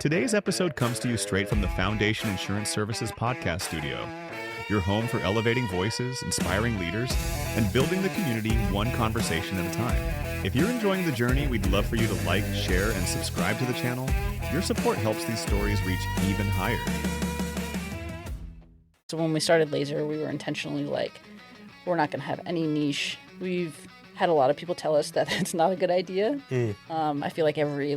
Today's episode comes to you straight from the Foundation Insurance Services podcast studio, your home for elevating voices, inspiring leaders, and building the community one conversation at a time. If you're enjoying the journey, we'd love for you to like, share, and subscribe to the channel. Your support helps these stories reach even higher. So when we started LZR, we were intentionally like, we're not going to have any niche. We've had a lot of people tell us that it's not a good idea. I feel like every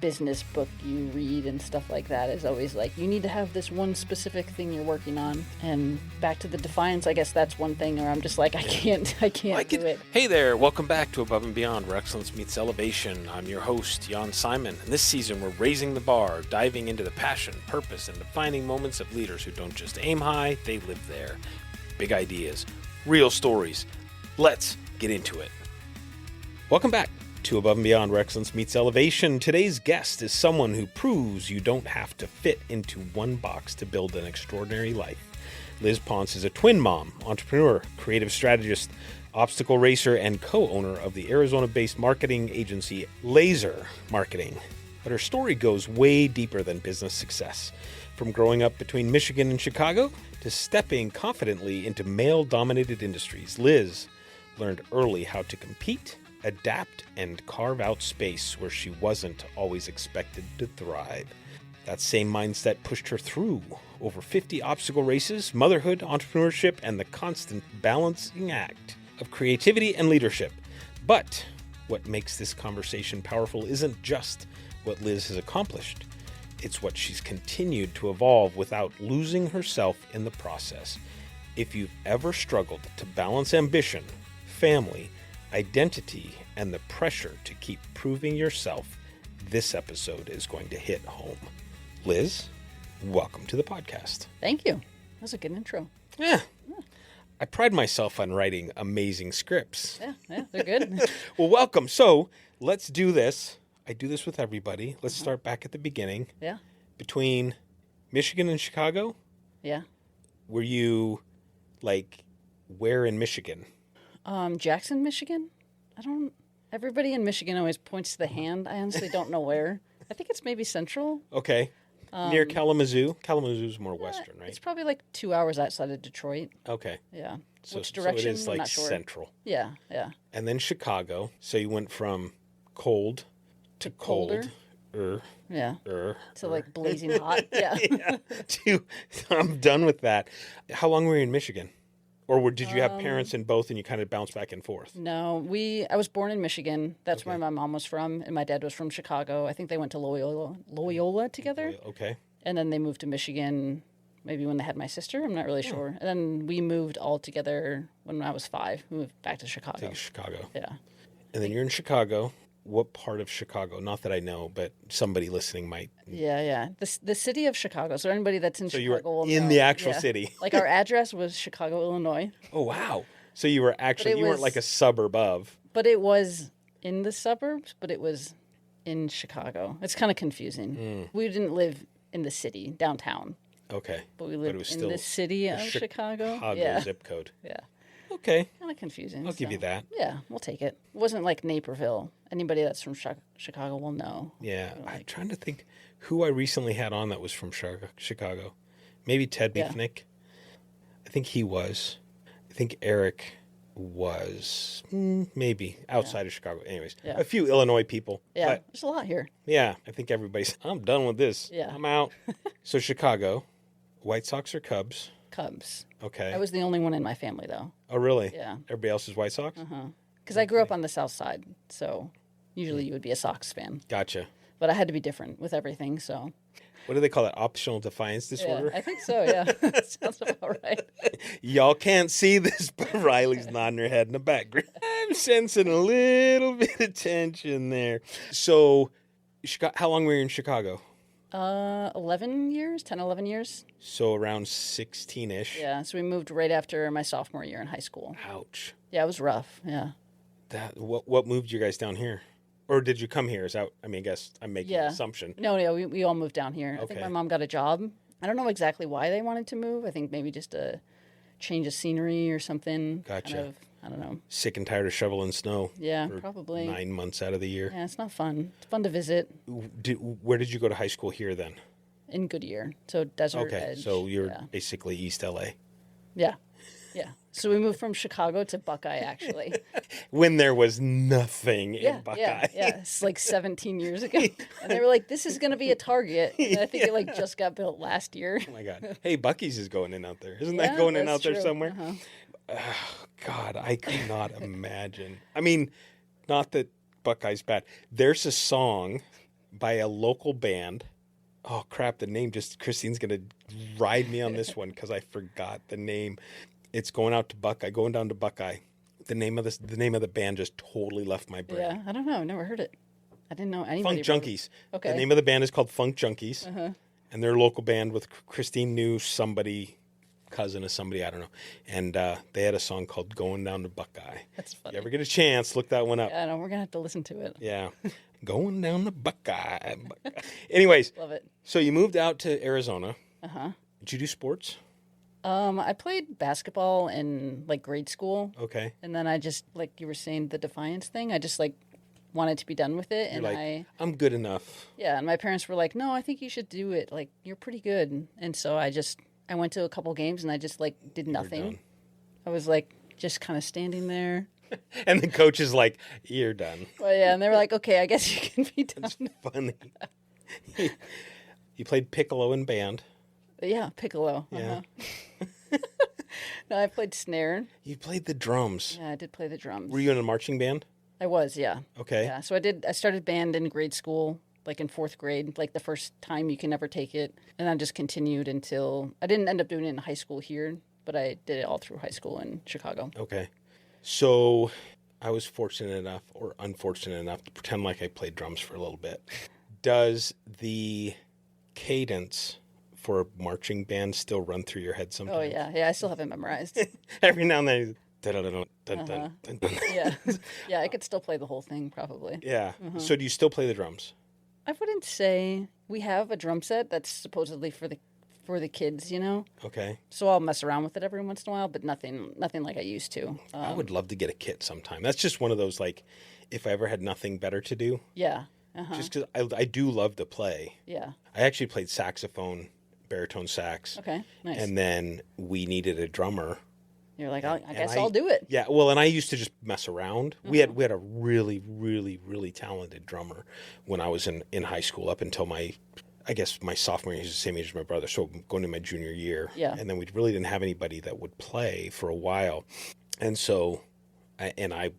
business book you read and stuff like that is always like, you need to have this one specific thing you're working on. And back to the Defiance, I guess that's one thing where I'm just like, I can't do it. Hey there, welcome back to Above and Beyond, where excellence meets elevation. I'm your host, Jän Simon, and this season we're raising the bar, diving into the passion, purpose, and defining moments of leaders who don't just aim high, they live there. Big ideas, real stories. Let's get into it. Welcome back to Above and Beyond, where excellence meets elevation. Today's guest is someone who proves you don't have to fit into one box to build an extraordinary life. Liz Ponce is a twin mom, entrepreneur, creative strategist, obstacle racer, and co-owner of the Arizona-based marketing agency LZR Marketing. But her story goes way deeper than business success. From growing up between Michigan and Chicago to stepping confidently into male-dominated industries, Liz learned early how to compete, adapt, and carve out space where she wasn't always expected to thrive. That same mindset pushed her through over 50 obstacle races, motherhood, entrepreneurship, and the constant balancing act of creativity and leadership. But what makes this conversation powerful isn't just what Liz has accomplished. It's what she's continued to evolve without losing herself in the process. If you've ever struggled to balance ambition, family, identity, and the pressure to keep proving yourself, this episode is going to hit home. Liz, welcome to the podcast. Thank you. That was a good intro. Yeah. I pride myself on writing amazing scripts. Yeah, they're good. Well, welcome. So let's do this. I do this with everybody. Let's start back at the beginning. Yeah. Between Michigan and Chicago? Yeah. Were you where in Michigan? Jackson, Michigan. Everybody in Michigan always points to the hand. I honestly don't know where. I think it's maybe central. Okay. Near Kalamazoo. Kalamazoo's more western, right? It's probably 2 hours outside of Detroit. Okay. Yeah. So, Which direction? So it is I'm not sure. central. Yeah. And then Chicago. So you went from cold to cold. Yeah. To blazing hot. Yeah. I'm done with that. How long were you in Michigan? Or did you have parents in both and you kind of bounced back and forth? No, I was born in Michigan. That's where my mom was from, and my dad was from Chicago. I think they went to Loyola together. Okay. And then they moved to Michigan maybe when they had my sister. I'm not really sure. And then we moved all together when I was 5. We moved back to Chicago. Yeah. And then you're in Chicago. What part of Chicago? Not that I know, but somebody listening might. Yeah. The city of Chicago. So anybody that's in Chicago will know. You were in the actual city. Our address was Chicago, Illinois. Oh, wow. So you were actually, you weren't like a suburb of. But it was in the suburbs, but it was in Chicago. It's kind of confusing. We didn't live in the city, downtown. Okay. But we lived in the city of Chicago. Chicago zip code. Yeah. Okay. Kind of confusing. I'll give you that. Yeah, we'll take it. It wasn't like Naperville. Anybody that's from Chicago will know. Yeah, I'm trying to think who I recently had on that was from Chicago. Maybe Ted Beefnick. I think he was. I think Eric was maybe outside of Chicago. Anyways, a few Illinois people. Yeah, but, there's a lot here. Yeah, I think everybody's, I'm done with this. Yeah. I'm out. So Chicago, White Sox or Cubs? Cubs. Okay. I was the only one in my family, though. Oh, really? Yeah. Everybody else is White Sox? Uh-huh. Because I grew up on the south side, so usually you would be a Sox fan. Gotcha. But I had to be different with everything, so. What do they call that? Optional defiance disorder? Yeah, I think so, yeah. Sounds about right. Y'all can't see this, but Riley's nodding her head in the background. I'm sensing a little bit of tension there. So, how long were you in Chicago? 11 years, 10, 11 years. So around 16-ish. Yeah, so we moved right after my sophomore year in high school. Ouch. Yeah, it was rough, yeah. What moved you guys down here? Or did you come here? I guess I'm making an assumption. No, we all moved down here. Okay. I think my mom got a job. I don't know exactly why they wanted to move. I think maybe just a change of scenery or something. Gotcha. I don't know. Sick and tired of shoveling snow. Yeah, for probably. 9 months out of the year. Yeah, it's not fun. It's fun to visit. Where did you go to high school here then? In Goodyear, so Desert Okay, Edge. so you're basically East LA. Yeah. So we moved from Chicago to Buckeye, actually. When there was nothing in Buckeye. Yeah. It's like 17 years ago. And they were like, this is going to be a Target. And I think it like just got built last year. Oh my God. Hey, Buc-ee's is going in out there. Isn't that going in out there true. somewhere? Oh, God, I could not imagine. I mean, not that Buckeye's bad. There's a song by a local band. Oh, crap, the name Christine's going to ride me on this one because I forgot the name. It's going down to Buckeye. The name of the band just totally left my brain. Yeah, I don't know. I've never heard it. I didn't know anybody. Funk Junkies. Okay. The name of the band is called Funk Junkies. And they're a local band with Christine knew somebody, cousin of somebody, I don't know. And they had a song called Going Down to Buckeye. That's funny. You ever get a chance, look that one up. Yeah, I know. We're going to have to listen to it. Yeah. Going down to Buckeye. Anyways. Love it. So you moved out to Arizona. Did you do sports? I played basketball in like grade school. Okay. And then I just, like you were saying, the Defiance thing, I just like wanted to be done with it. You're And like, I'm good enough. Yeah, and my parents were like, no, I think you should do it. Like, you're pretty good. And so I went to a couple games and I just like did nothing. I was like just kind of standing there. And the coach is like, you're done. Well, yeah, and they were like, okay, I guess you can be done. That's funny. You played piccolo in band. Yeah, piccolo. Yeah. No, I played snare. You played the drums. Yeah, I did play the drums. Were you in a marching band? I was, yeah. Okay. Yeah, so I started band in grade school, like in 4th grade, like the first time you can ever take it. And I just continued until, I didn't end up doing it in high school here, but I did it all through high school in Chicago. Okay. So I was fortunate enough or unfortunate enough to pretend like I played drums for a little bit. Does the cadence for a marching band still run through your head sometimes? Oh, yeah. Yeah, I still have it memorized. Every now and then, dun-dun-dun-dun-dun. Yeah. Yeah, I could still play the whole thing probably. Yeah. So do you still play the drums? I wouldn't say. We have a drum set that's supposedly for the kids, you know? Okay. So I'll mess around with it every once in a while, but nothing like I used to. I would love to get a kit sometime. That's just one of those, like, if I ever had nothing better to do. Yeah. Just because I do love to play. Yeah. I actually played saxophone, baritone sax. Okay, nice. And then we needed a drummer. You're like, I guess I'll do it. Yeah, well, and I used to just mess around. We had a really, really, really talented drummer when I was in high school up until my sophomore year. He's the same age as my brother, so going to my junior year. Yeah. And then we really didn't have anybody that would play for a while. And so, I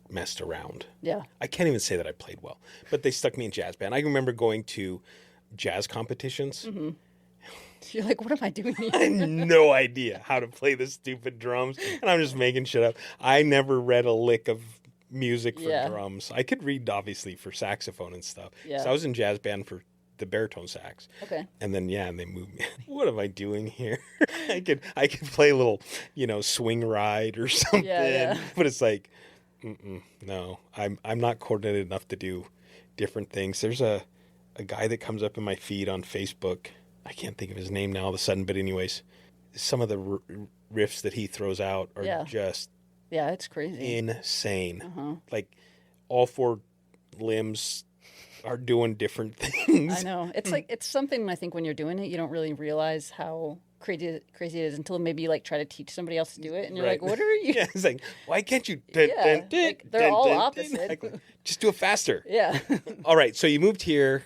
messed around. Yeah. I can't even say that I played well, but they stuck me in jazz band. I remember going to jazz competitions. You're like, what am I doing here? I had no idea how to play the stupid drums, and I'm just making shit up. I never read a lick of music for drums. I could read, obviously, for saxophone and stuff. Yeah. So I was in jazz band for the baritone sax. Okay. And then, and they moved me. What am I doing here? I could play a little, swing ride or something. Yeah. But it's like, no, I'm not coordinated enough to do different things. There's a guy that comes up in my feed on Facebook. I can't think of his name now all of a sudden, but anyways, some of the riffs that he throws out are just it's crazy, insane. Like all 4 limbs are doing different things. I know. It's like, it's something I think when you're doing it, you don't really realize how crazy it is until maybe you like try to teach somebody else to do it, and you're like, what are you? Yeah, it's like, why can't you? They're all opposite. Like, just do it faster. Yeah. All right. So you moved here.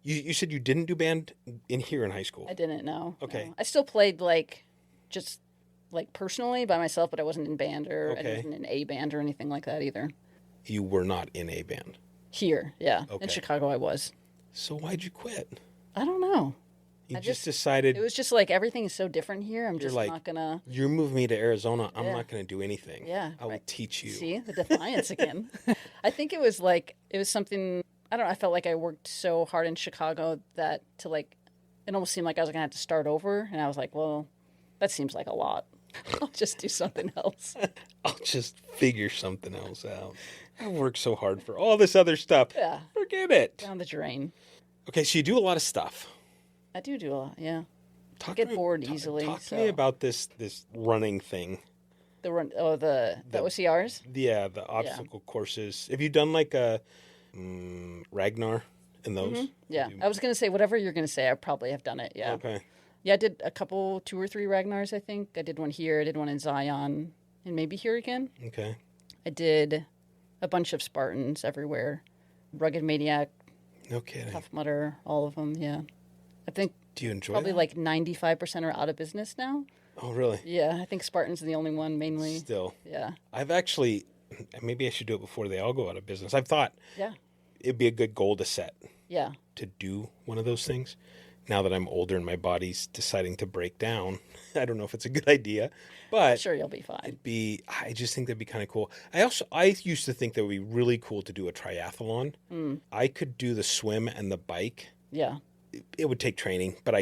You said you didn't do band in high school. I didn't know. Okay. No. I still played just personally by myself, but I wasn't in band I wasn't in a band or anything like that either. You were not in a band? Here, yeah. Okay. In Chicago I was. So why'd you quit? I don't know. You just decided... It was just like, everything is so different here. I'm just like, not going to... You're moving me to Arizona. I'm not going to do anything. Yeah. I will teach you. See? The Defiance again. I think it was something... I don't know. I felt like I worked so hard in Chicago that it almost seemed like I was going to have to start over. And I was like, well, that seems like a lot. I'll just do something else. I'll just figure something else out. I worked so hard for all this other stuff. Yeah. Forget it. Down the drain. Okay, so you do a lot of stuff. I do a lot, yeah. I get bored easily. Talk to me about this running thing. The OCRs? Yeah, the obstacle courses. Have you done like a Ragnar in those? Mm-hmm. Yeah. I was going to say, whatever you're going to say, I probably have done it. Yeah. Okay. Yeah, I did a couple, 2 or 3 Ragnars, I think. I did one here. I did one in Zion, and maybe here again. Okay. I did a bunch of Spartans everywhere. Rugged Maniac. No kidding. Tough Mudder, all of them, yeah. I think Do you enjoy probably that? like 95% are out of business now. Oh, really? Yeah, I think Spartan's the only one mainly. Still. Yeah. I've actually, maybe I should do it before they all go out of business. I've thought it'd be a good goal to set. Yeah. To do one of those things. Now that I'm older and my body's deciding to break down, I don't know if it's a good idea, but I'm sure you'll be fine. I just think that'd be kind of cool. I used to think that would be really cool to do a triathlon. I could do the swim and the bike. Yeah. It would take training, but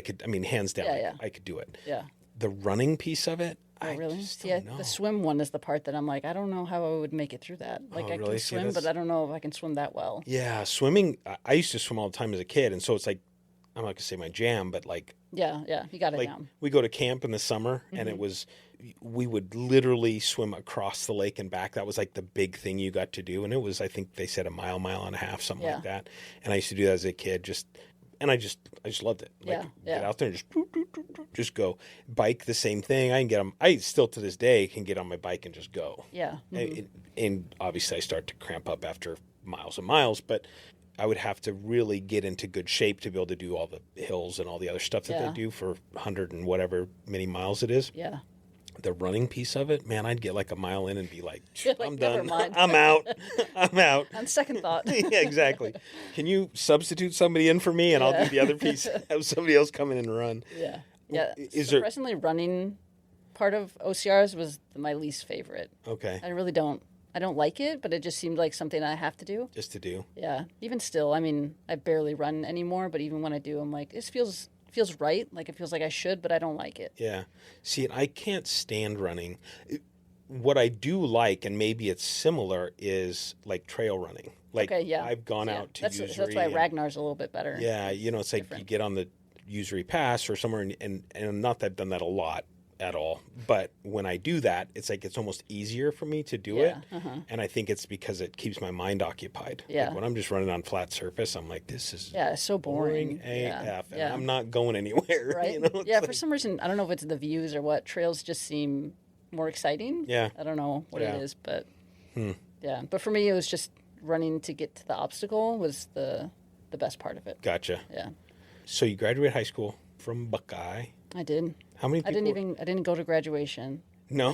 hands down, I could do it. Yeah. The running piece of it, Oh, really? just don't know. The swim one is the part that I'm like, I don't know how I would make it through that. Like, I really? can See, swim, but I don't know if I can swim that well. Yeah, swimming, I used to swim all the time as a kid, and so it's like, I'm not going to say my jam, but like... Yeah, you got it like, down. we go to camp in the summer, and we would literally swim across the lake and back. That was like the big thing you got to do, and it was, I think they said a mile and a half, something like that. And I used to do that as a kid, and I just loved it. Like, get out there and just go. Bike, the same thing. I can get on. I still to this day can get on my bike and just go. Yeah. And obviously I start to cramp up after miles and miles, but I would have to really get into good shape to be able to do all the hills and all the other stuff that they do for 100 and whatever many miles it is. Yeah. The running piece of it, man, I'd get like a mile in and be like, I'm never done. mind. I'm out. I'm out. On second thought. Yeah, exactly. Can you substitute somebody in for me, and I'll do the other piece? Have somebody else come in and run. Yeah. Yeah. Is surprisingly, running part of OCRs was my least favorite. Okay. I really don't. I don't like it, but it just seemed like something I have to do. Just to do. Yeah. Even still, I mean, I barely run anymore, but even when I do, I'm like, it feels right. Like, it feels like I should, but I don't like it. Yeah. See, I can't stand running. What I do like, and maybe it's similar, is like trail running. Like, I've gone out to Usury. That's why Ragnar's a little bit better. Yeah, it's like you get on the Usury Pass or somewhere, and not that I've done that a lot at all, but when I do that, it's like it's almost easier for me to do it, and I think it's because it keeps my mind occupied. Yeah. Like when I'm just running on flat surface, I'm like, this is it's so boring. AF, and I'm not going anywhere. Right? For some reason, I don't know if it's the views or what, trails just seem more exciting. Yeah. I don't know what it is, but yeah. But for me, it was just running to get to the obstacle was the best part of it. Gotcha. Yeah. So you graduated high school from Buckeye. I did. How many people? I didn't go to graduation. No.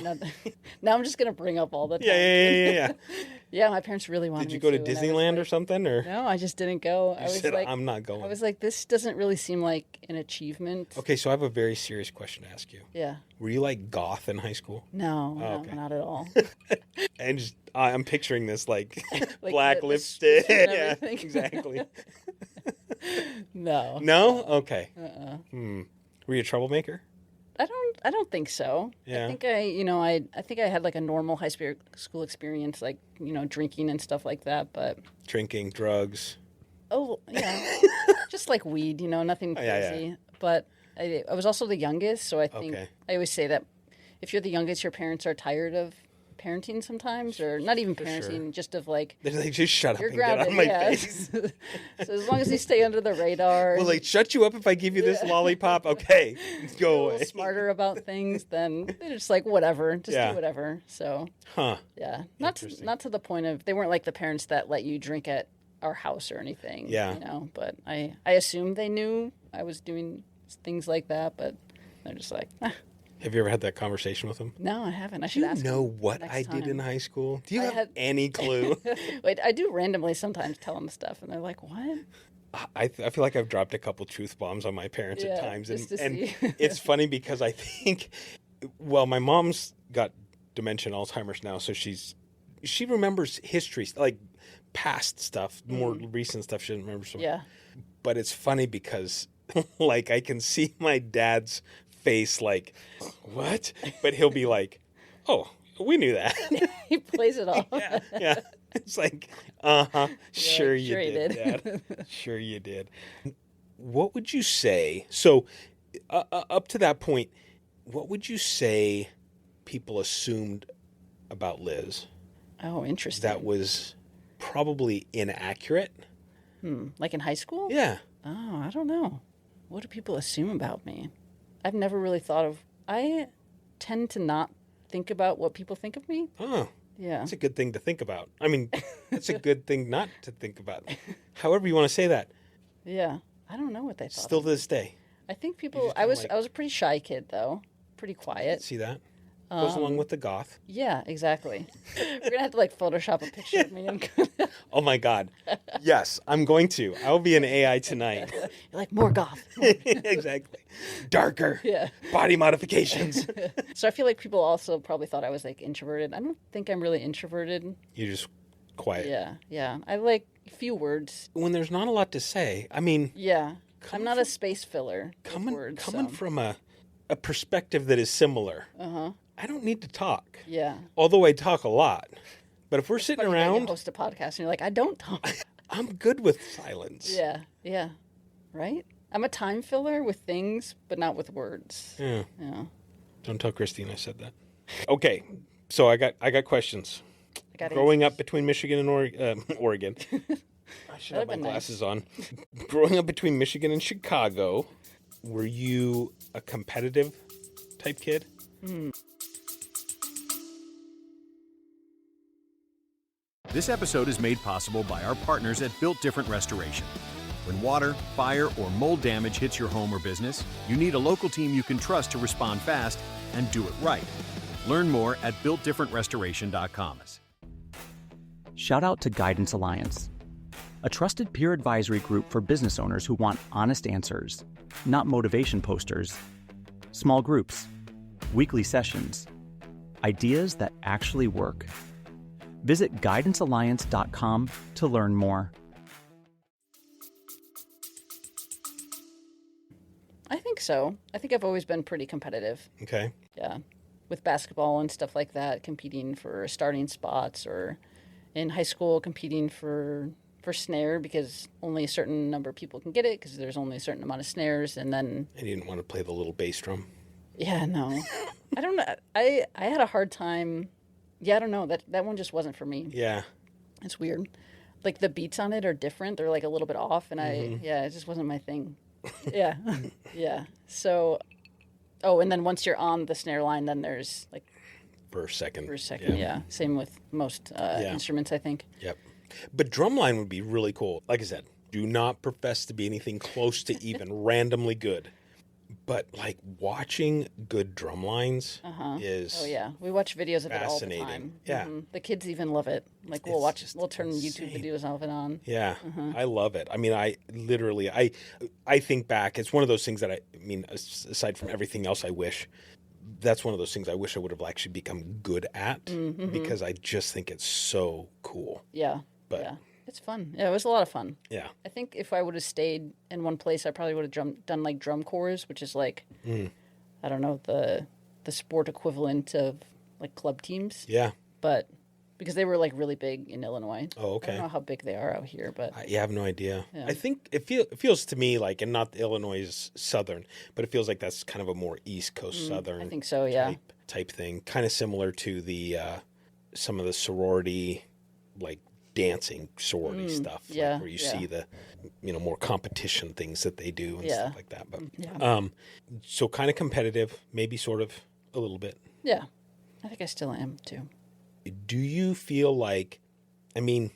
Now I'm just gonna bring up all the time. Yeah. Yeah, my parents really wanted Did you me go to Disneyland or something? Or no, I just didn't go. I was like, I'm not going. I was like, this doesn't really seem like an achievement. Okay, so I have a very serious question to ask you. Yeah. Were you like goth in high school? No, not at all. And just I'm picturing this like black the lipstick. Yeah, exactly. No. No? Okay. Were you a troublemaker? I don't think so. Yeah. I think I think I had like a normal high school experience, like, drinking and stuff like that, but Drinking, drugs. oh, yeah. Just like weed, nothing crazy. Yeah. But I was also the youngest, so I think Okay. I always say that if you're the youngest, your parents are tired of parenting sometimes, or not even parenting, just of like, They're like, just shut up you're and grounded. get on my face. So as long as you stay under the radar, Will they shut you up if I give you this lollipop? Okay, go a away. little smarter about things, then they're just like, whatever, just do whatever. So yeah, not to the point of, they weren't like the parents that let you drink at our house or anything. Yeah. But I assumed they knew I was doing things like that, but they're just like, Have you ever had that conversation with them? no, I haven't. I Do should you ask know them what next I did in time. high school? Do you have had- any clue? Wait, I do randomly sometimes tell them stuff, and they're like, what? I feel like I've dropped a couple truth bombs on my parents at Yeah, times. just to And see. it's funny because I think, well, my mom's got dementia and Alzheimer's now, so she remembers history, like past stuff, more recent stuff she doesn't remember. So Yeah. But it's funny because, like, I can see my dad's face like, what? But he'll be like, oh, we knew that. He plays it off. Yeah. It's like, sure you did, Dad. Sure you did. What would you say? So, up to that point, what would you say people assumed about Liz Oh, interesting. that was probably inaccurate. Like in high school? Yeah. Oh, I don't know. What do people assume about me? I've never really thought of... I tend to not think about what people think of me. Oh, Yeah. that's a good thing to think about. I mean, it's a good thing not to think about. However you want to say that. Yeah. I don't know what they thought Still of to this day. I think You people... just I kinda was like- I was a pretty shy kid, though. Pretty quiet. See that? Goes along with the goth. Yeah, exactly. We're going to have to, like, Photoshop a picture of me. Oh, my God. Yes, I'm going to. I'll be an AI tonight. You're like, more goth. Exactly. Darker. Yeah. Body modifications. So I feel like people also probably thought I was, like, introverted. I don't think I'm really introverted. You're just quiet. Yeah. I like few words. When there's not a lot to say, I mean, Yeah. I'm not a space filler. with coming words, from a perspective that is similar, I don't need to talk. Yeah. Although I talk a lot. But if we're sitting You around, host a podcast and you're like, I don't talk. I'm good with silence. Yeah. Right? I'm a time filler with things, but not with words. Yeah. Yeah. Don't tell Christine I said that. Okay, so I got questions. I got Growing up between Michigan and Oregon. I should have my That'd been nice. glasses on. Growing up between Michigan and Chicago, were you a competitive type kid? This episode is made possible by our partners at Built Different Restoration. When water, fire, or mold damage hits your home or business, you need a local team you can trust to respond fast and do it right. Learn more at BuiltDifferentRestoration.com. Shout out to Guidance Alliance, a trusted peer advisory group for business owners who want honest answers, not motivation posters. Small groups, weekly sessions, ideas that actually work. Visit guidancealliance.com to learn more. I think so. I think I've always been pretty competitive. Okay. Yeah. With basketball and stuff like that, competing for starting spots, or in high school competing for snare because only a certain number of people can get it because there's only a certain amount of snares. And then I didn't want to play the little bass drum. yeah, no. I don't know. I had a hard time. Yeah, I don't know. That one just wasn't for me. Yeah. It's weird. Like the beats on it are different. They're like a little bit off, and it just wasn't my thing. Yeah. Yeah. So and then once you're on the snare line, then there's like For a second. yeah. Same with most instruments, I think. Yep. But drumline would be really cool. Like I said, do not profess to be anything close to even randomly good. But like watching good drum lines is Oh yeah, we watch videos of it all the fascinating. time. Yeah. The kids even love it. Like we'll It's watch, just we'll turn insane. YouTube videos of it on. Yeah, I love it. I mean, I literally, I think back. It's one of those things that I mean, aside from everything else, I wish that's one of those things I wish I would have actually become good at because I just think it's so cool. Yeah, But yeah, it's fun. Yeah, it was a lot of fun. yeah, I think if I would have stayed in one place, I probably would have done like drum corps, which is like, I don't know, the sport equivalent of like club teams. yeah. But because they were like really big in Illinois. Oh, I okay. don't know how big they are out here, but I have no idea. Yeah. I think it feels to me like, and not Illinois is southern, but it feels like that's kind of a more East Coast southern I think so. Yeah. type thing, kind of similar to the some of the sorority, like dancing sorority stuff, like yeah, where you yeah. see the more competition things that they do and Yeah. stuff like that. But so kind of competitive, maybe sort of a little bit. Yeah. I think I still am too. Do you feel like, I mean,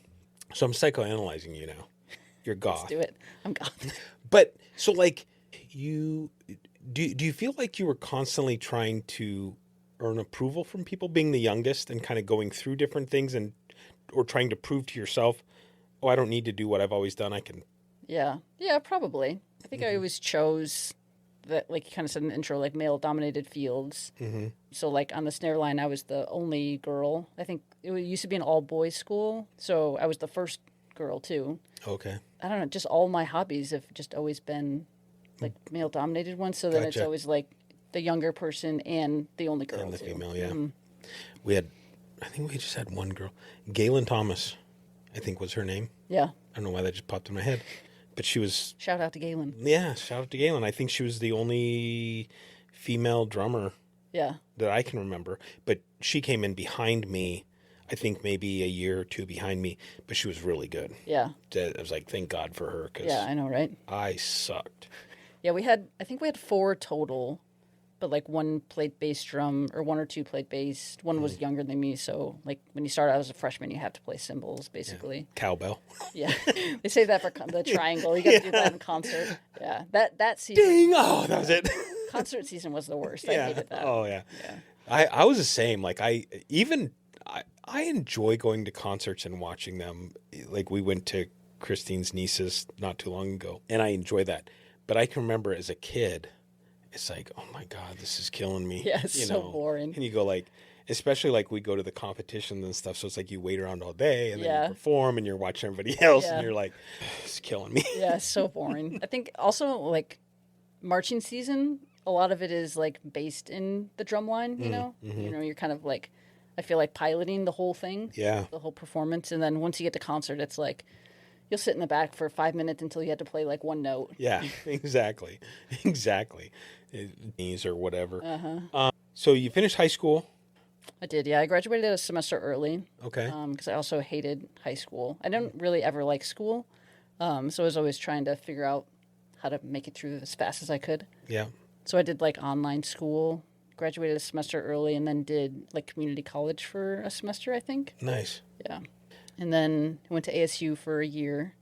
so I'm psychoanalyzing you now. You're goth. Let's do it. I'm gone. But so like do you feel like you were constantly trying to earn approval from people, being the youngest and kind of going through different things or trying to prove to yourself, oh, I don't need to do what I've always done. I can. Yeah. Yeah, probably. I think I always chose that, like you kind of said in the intro, like male-dominated fields. Mm-hmm. So, like, on the snare line, I was the only girl. I think it used to be an all-boys school, so I was the first girl, too. Okay. I don't know, just all my hobbies have just always been, like, male-dominated ones, so then it's Gotcha. always, like, the younger person and the only girl, And the too. female, yeah. I think we just had one girl. Galen Thomas, I think was her name. Yeah. I don't know why that just popped in my head. But she was, Shout out to Galen. yeah, shout out to Galen. I think she was the only female drummer that I can remember. But she came in behind me, I think maybe a year or two behind me, but she was really good. Yeah. I was like, thank God for her, because Yeah, I know, right? I sucked. Yeah, I think we had 4 total, but like one played bass drum, or 1 or 2 played bass. One was younger than me, so like when you start out as a freshman, you have to play cymbals, basically. Yeah. Cowbell. Yeah. They say that for the triangle. You got to do that in concert. Yeah. That season. Ding! Oh, that was it. Concert season was the worst. Yeah. I hated that. Oh, yeah. Yeah. I was the same. Like, I enjoy going to concerts and watching them. Like, we went to Christine's niece's not too long ago, and I enjoy that. But I can remember as a kid, it's like, oh my God, this is killing me. Yeah, it's so boring. And you go like, especially like we go to the competitions and stuff, so it's like you wait around all day and then you perform and you're watching everybody else and you're like, it's killing me. Yeah, it's so boring. I think also like marching season, a lot of it is like based in the drumline, you know? Mm-hmm. You know, you're kind of like, I feel like piloting the whole thing. Yeah. The whole performance. And then once you get to concert, it's like, you'll sit in the back for 5 minutes until you had to play like one note. Yeah, exactly. Exactly. Or whatever. Uh-huh. So you finished high school. I did, yeah. I graduated a semester early. Okay. Because I also hated high school. I didn't really ever like school. So I was always trying to figure out how to make it through as fast as I could. Yeah. So I did like online school, graduated a semester early, and then did like community college for a semester, I think. Nice. Yeah. And then I went to ASU for a year.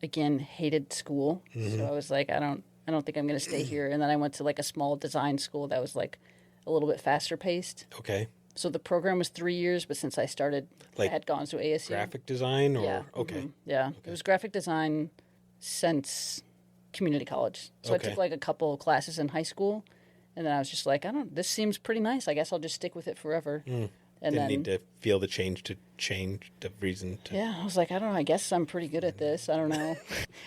Again, hated school. Mm-hmm. So I was like, I don't think I'm going to stay here. And then I went to like a small design school that was like a little bit faster paced. Okay. So the program was 3 years, but since I started, like I had gone to ASU. Graphic design or? Yeah. Okay. Mm-hmm. Yeah. Okay. It was graphic design since community college. So I took like a couple of classes in high school. And then I was just like, this seems pretty nice. I guess I'll just stick with it forever. Mm. And didn't need to feel the change to change the reason to. Yeah, I was like, I don't know. I guess I'm pretty good at this. I don't know.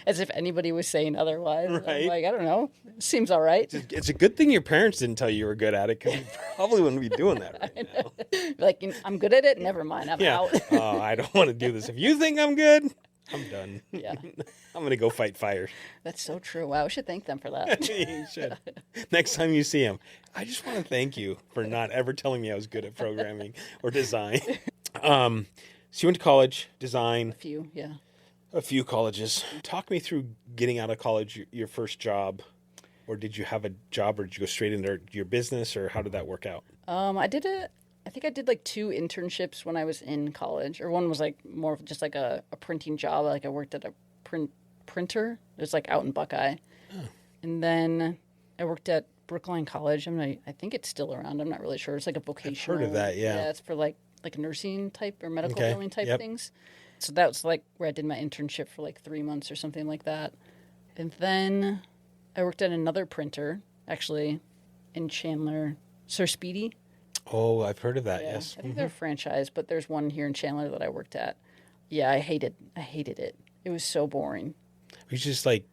As if anybody was saying otherwise. Right. I'm like, I don't know. It seems all right. It's a good thing your parents didn't tell you were good at it, because you probably wouldn't be doing that right now. Like, I'm good at it. Never mind. I'm out. Oh, I don't want to do this. If you think I'm good, I'm done. Yeah. I'm going to go fight fires. That's so true. Wow, we should thank them for that. You should. Next time you see them, I just want to thank you for not ever telling me I was good at programming or design. So you went to college, design. A few colleges. Talk me through getting out of college, your first job. Or did you have a job, or did you go straight into your business, or how did that work out? I think I did like 2 internships when I was in college, or one was like more of just like a printing job. Like I worked at a printer. It was like out in Buckeye. Oh. And then I worked at Brookline College. I think it's still around. I'm not really sure. It's like a vocational. I've heard of that, yeah. Yeah, it's for like nursing type or medical billing type things. So that was like where I did my internship for like 3 months or something like that. And then I worked at another printer, actually, in Chandler, Sir Speedy. Oh, I've heard of that, yes. I think they're a franchise, but there's one here in Chandler that I worked at. Yeah, I hated it. It was so boring. It was just like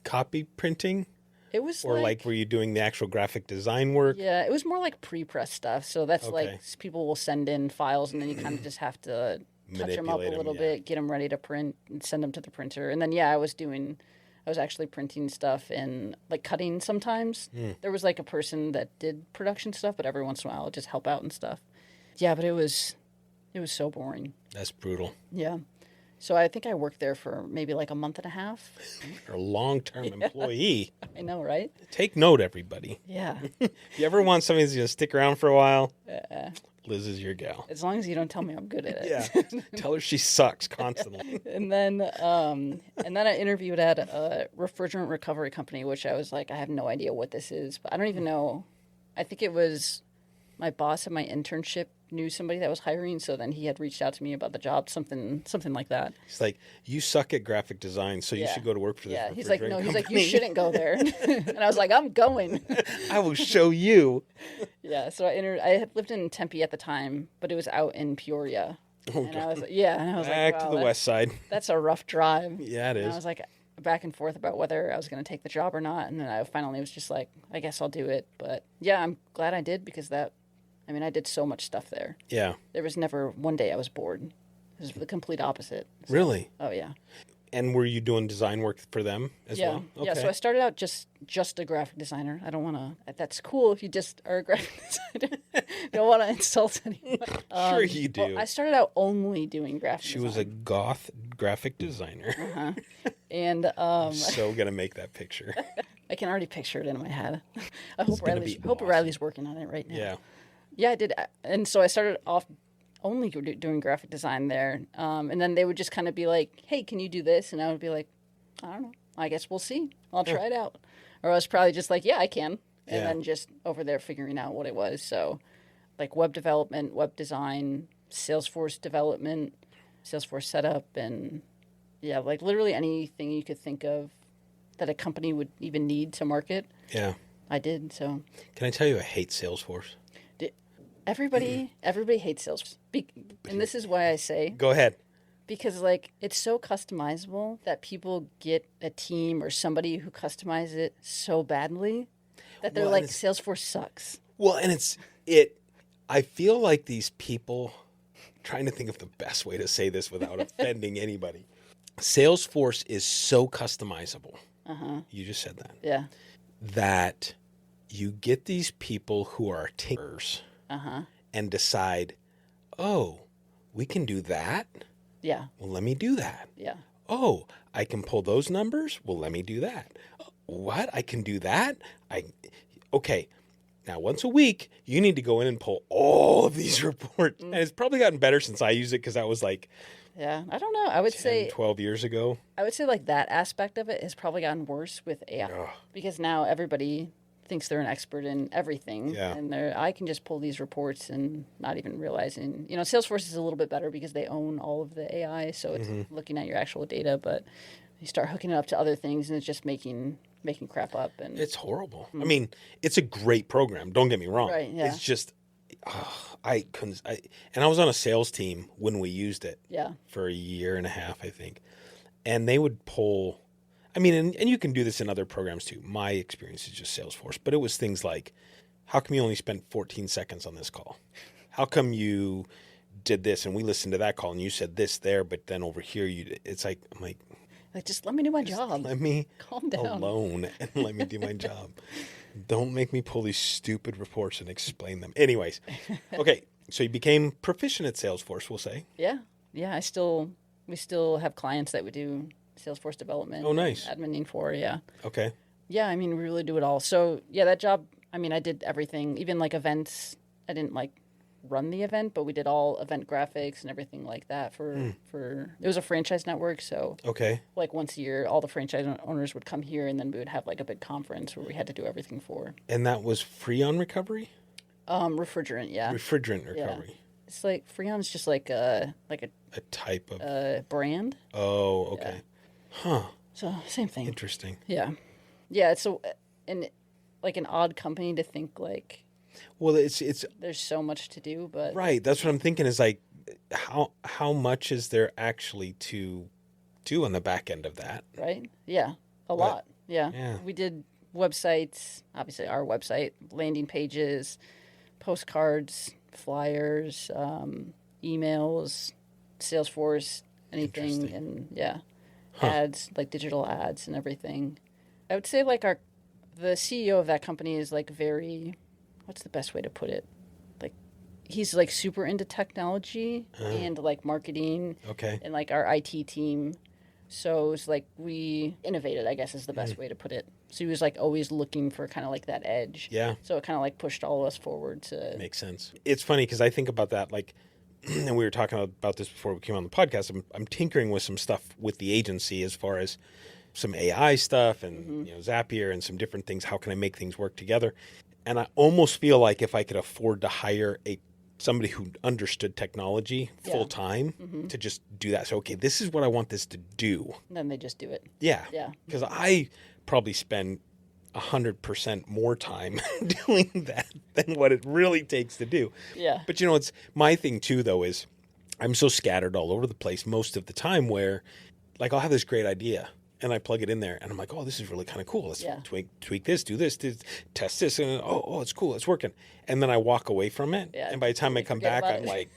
copy printing? It was or like were you doing the actual graphic design work? Yeah, it was more like pre-press stuff. So that's like people will send in files, and then you kind of just have to touch them up a little bit, get them ready to print, and send them to the printer. And then I was actually printing stuff and like cutting sometimes. There was like a person that did production stuff, but every once in a while I'd just help out and stuff. Yeah, but it was so boring. That's brutal. Yeah. So I think I worked there for maybe like a month and a half. You're a long-term employee. I know, right? Take note, everybody. Yeah. If you ever want somebody who's going to stick around for a while, Liz is your gal. As long as you don't tell me I'm good at it. Yeah. Tell her she sucks constantly. And then I interviewed at a refrigerant recovery company, which I was like, I have no idea what this is, but I don't even know. I think it was my boss at my internship knew somebody that was hiring, so then he had reached out to me about the job, something like that. He's like, you suck at graphic design, so you should go to work for this. Yeah, he's like, no, he's like, you shouldn't go there. And I was like, I'm going. I will show you. Yeah, so I had lived in Tempe at the time, but it was out in Peoria. Oh, and I was like, back to the west side. That's a rough drive. Yeah, it is. And I was like, back and forth about whether I was going to take the job or not, and then I finally was just like, I guess I'll do it. But yeah, I'm glad I did, because I did so much stuff there. Yeah. There was never one day I was bored. It was the complete opposite. So, really? Oh, yeah. And were you doing design work for them as well? Okay. Yeah, so I started out just a graphic designer. I don't want to... That's cool if you just are a graphic designer. Don't want to insult anyone. Sure you do. Well, I started out only doing graphic design. She was a goth graphic designer. And I'm so going to make that picture. I can already picture it in my head. I hope Riley's working on it right now. Yeah. Yeah, I did. And so I started off only doing graphic design there. And then they would just kind of be like, hey, can you do this? And I would be like, I don't know. I guess we'll see. I'll try it out. Or I was probably just like, yeah, I can. And then just over there figuring out what it was. So like web development, web design, Salesforce development, Salesforce setup, and yeah, like literally anything you could think of that a company would even need to market. Yeah. I did, so. Can I tell you I hate Salesforce? Everybody hates Salesforce. And this is why I say... Go ahead. Because, like, it's so customizable that people get a team or somebody who customizes it so badly that they're like, Salesforce sucks. Well, and I feel like these people... trying to think of the best way to say this without offending anybody. Salesforce is so customizable. You just said that. Yeah. That you get these people who are tinkers and decide, oh, we can do that? Yeah. Well, let me do that. Yeah. Oh, I can pull those numbers? Well, let me do that. What? I can do that? Okay. Now, once a week, you need to go in and pull all of these reports. And it's probably gotten better since I use it because that was like... Yeah, I don't know. I would say 12 years ago. I would say like that aspect of it has probably gotten worse with AI because now everybody thinks they're an expert in everything. Yeah. And I can just pull these reports and not even realizing, Salesforce is a little bit better because they own all of the AI. So it's looking at your actual data, but you start hooking it up to other things and it's just making crap up. And it's horrible. I mean, it's a great program. Don't get me wrong. Right, yeah. It's just... I was on a sales team when we used it for a year and a half, I think. And they would pull, and you can do this in other programs too. My experience is just Salesforce, but it was things like, how come you only spent 14 seconds on this call? How come you did this and we listened to that call and you said this there, but then over here it's like, I'm like, just let me do my job. Let me calm down alone and let me do my job. Don't make me pull these stupid reports and explain them. Anyways, okay, so you became proficient at Salesforce, we'll say. Yeah. Yeah, we still have clients that would do Salesforce development. Oh, nice. Adminning for, yeah. Okay. Yeah, we really do it all. So, yeah, that job, I did everything, even like events. I didn't run the event, but we did all event graphics and everything like that for it was a franchise network, so like once a year all the franchise owners would come here and then we would have like a big conference where we had to do everything for. And that was Freon recovery? Refrigerant, yeah. Refrigerant recovery. Yeah. It's like Freon's just like a type of brand. Oh, okay. Yeah. Huh. So same thing. Interesting. Yeah. Yeah, it's an odd company to think like. Well, it's there's so much to do, but right. That's what I'm thinking. Is like, how much is there actually to do on the back end of that? Right. Yeah, a lot. Yeah. We did websites, obviously our website, landing pages, postcards, flyers, emails, Salesforce, anything, and ads, like digital ads and everything. I would say like the CEO of that company is like very. What's the best way to put it? Like, he's like super into technology and like marketing. Okay. And like our IT team. So it's like we innovated, I guess is the best way to put it. So he was like always looking for kind of like that edge. Yeah. So it kind of like pushed all of us forward to. Makes sense. It's funny because I think about that like, and we were talking about this before we came on the podcast. I'm tinkering with some stuff with the agency as far as some AI stuff and Zapier and some different things. How can I make things work together? And I almost feel like if I could afford to hire somebody who understood technology full time to just do that. So, okay, this is what I want this to do. And then they just do it. Yeah. Yeah. Because I probably spend 100% more time doing that than what it really takes to do. Yeah. But, it's my thing too, though, is I'm so scattered all over the place most of the time where, like, I'll have this great idea. and I plug it in there, and I'm like, oh, this is really kind of cool. Let's Yeah. tweak this, do this, test this, and oh, it's cool, it's working. And then I walk away from it, Yeah. and by the time I come forget back, about I'm it. like,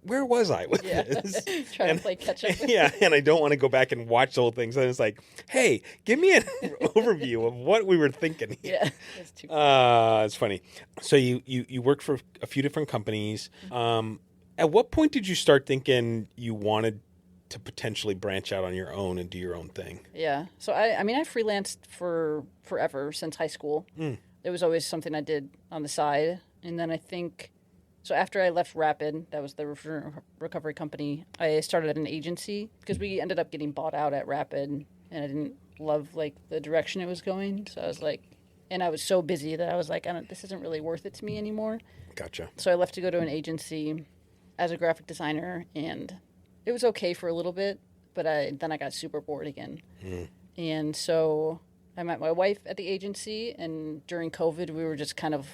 where was I with Yeah. this? Trying to play catch up. Yeah, and I don't want to go back and watch the whole thing. So it's like, hey, give me an overview of what we were thinking here. Yeah. It's too funny. It's funny. So you worked for a few different companies. At what point did you start thinking you wanted to potentially branch out on your own and do your own thing? Yeah. So I mean, I freelanced for forever since high school. It was always something I did on the side. And then I think, so after I left Rapid, that was the recovery company, I started at an agency because we ended up getting bought out at Rapid, and I didn't love like the direction it was going. So I was like, and I was so busy that I was like, this isn't really worth it to me anymore. Gotcha. So I left to go to an agency as a graphic designer, and it was okay for a little bit, but then I got super bored again. And so I met my wife at the agency, and during COVID, we were just kind of,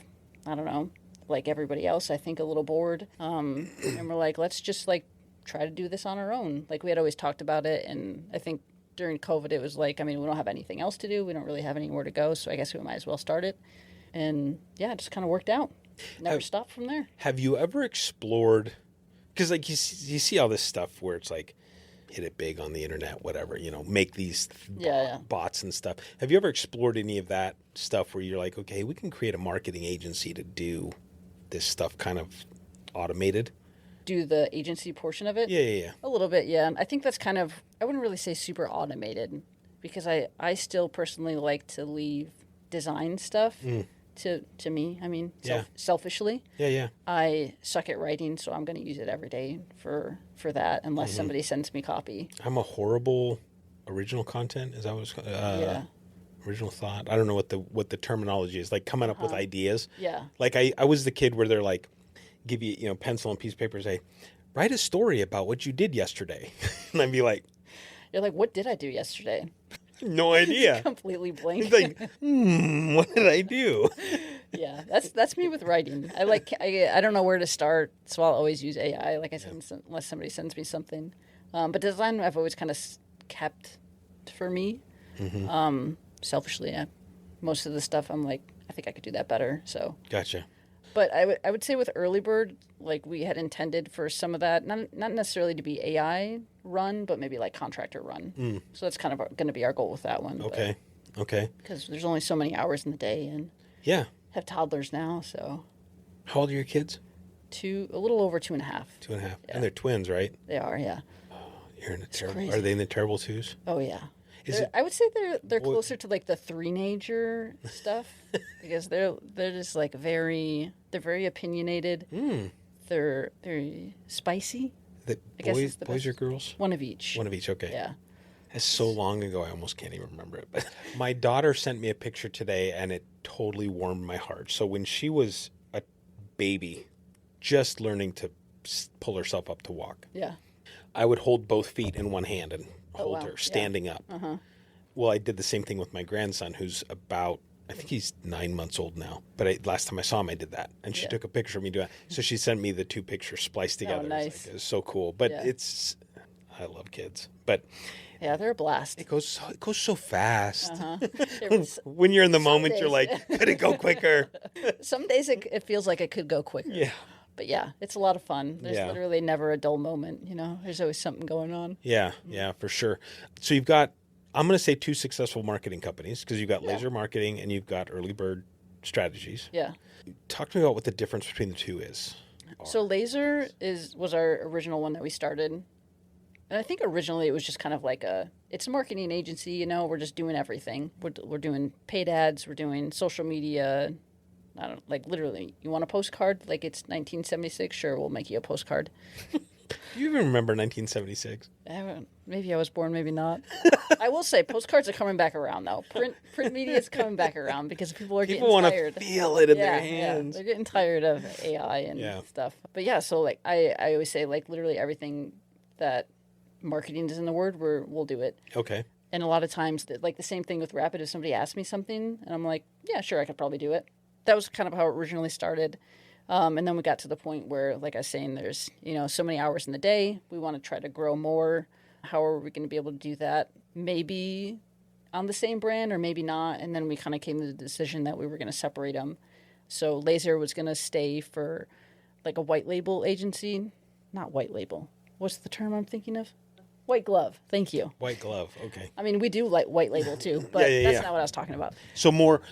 I don't know, like everybody else, I think a little bored. And we're like, let's just like try to do this on our own. Like we had always talked about it, and I think during COVID, it was like, I mean, we don't have anything else to do. We don't really have anywhere to go, so I guess we might as well start it. And yeah, it just kind of worked out. Never stopped from there. Have you ever explored, because like you see all this stuff where it's like, hit it big on the internet, whatever, make these bots and stuff. Have you ever explored any of that stuff where you're like, okay, we can create a marketing agency to do this stuff kind of automated? Do the agency portion of it? Yeah. A little bit, yeah. I think that's kind of, I wouldn't really say super automated, because I still personally like to leave design stuff to me. I mean, selfishly. Yeah. I suck at writing, so I'm going to use it every day for that, unless somebody sends me copy. I'm a horrible original content. Is that what it's called? Original thought. I don't know what the terminology is. Like coming up with ideas. Yeah. Like I was the kid where they're like, give you pencil and piece of paper, say, write a story about what you did yesterday, and I'd be like, you're like, what did I do yesterday? No idea. Completely blank. It's like, what did I do? Yeah, that's me with writing. I don't know where to start, so I'll always use AI, like I said, unless somebody sends me something. But design I've always kind of kept for me. Selfishly, yeah. Most of the stuff I'm like, I think I could do that better. So Gotcha. But I would say with Early Bird, like we had intended for some of that, not necessarily to be AI run, but maybe like contractor run. So that's kind of going to be our goal with that one. Okay. Because there's only so many hours in the day, and have toddlers now. So how old are your kids? A little over 2.5. 2.5. Yeah. And they're twins, right? They are, yeah. Oh, you're in the terrible. crazy. Are they in the terrible twos? Oh yeah. I would say they're closer to like the three-nager stuff because they're just like very opinionated. They're very spicy. Boys or girls? One of each. One of each. Okay. Yeah. It's so long ago, I almost can't even remember it. But my daughter sent me a picture today, and it totally warmed my heart. So when she was a baby, just learning to pull herself up to walk, I would hold both feet in one hand and hold her standing up. Well, I did the same thing with my grandson, who's about, I think he's 9 months old now. But last time I saw him, I did that. And she took a picture of me doing that. So she sent me the two pictures spliced together. Oh, nice. It was so cool. But I love kids. But yeah, they're a blast. It goes so fast. When you're in the moment, you're like, could it go quicker? Some days it feels like it could go quicker. Yeah. But yeah, it's a lot of fun. There's literally never a dull moment, There's always something going on. Yeah, for sure. So you've got, I'm going to say 2 successful marketing companies, because you've got Laser Marketing and you've got Early Bird Strategies. Yeah. Talk to me about what the difference between the two is. So Laser was our original one that we started. And I think originally it was just kind of like it's a marketing agency, we're just doing everything. We're doing paid ads, we're doing social media. I don't like literally. You want a postcard? Like it's 1976? Sure, we'll make you a postcard. Do you even remember 1976? Maybe I was born, maybe not. I will say postcards are coming back around though. Print media is coming back around because people getting tired. People want to feel it in their hands. They're getting tired of AI and stuff. But yeah, so like I always say like literally everything that marketing is in the word, we'll do it. Okay. And a lot of times, like the same thing with Rapid, if somebody asks me something and I'm like, yeah, sure, I could probably do it. That was kind of how it originally started. And then we got to the point where, like I was saying, there's, so many hours in the day. We want to try to grow more. How are we going to be able to do that? Maybe on the same brand or maybe not. And then we kind of came to the decision that we were going to separate them. So LZR was going to stay for like a white label agency. Not white label. What's the term I'm thinking of? White glove. Thank you. White glove. Okay. I mean, we do like white label too, but that's not what I was talking about. So more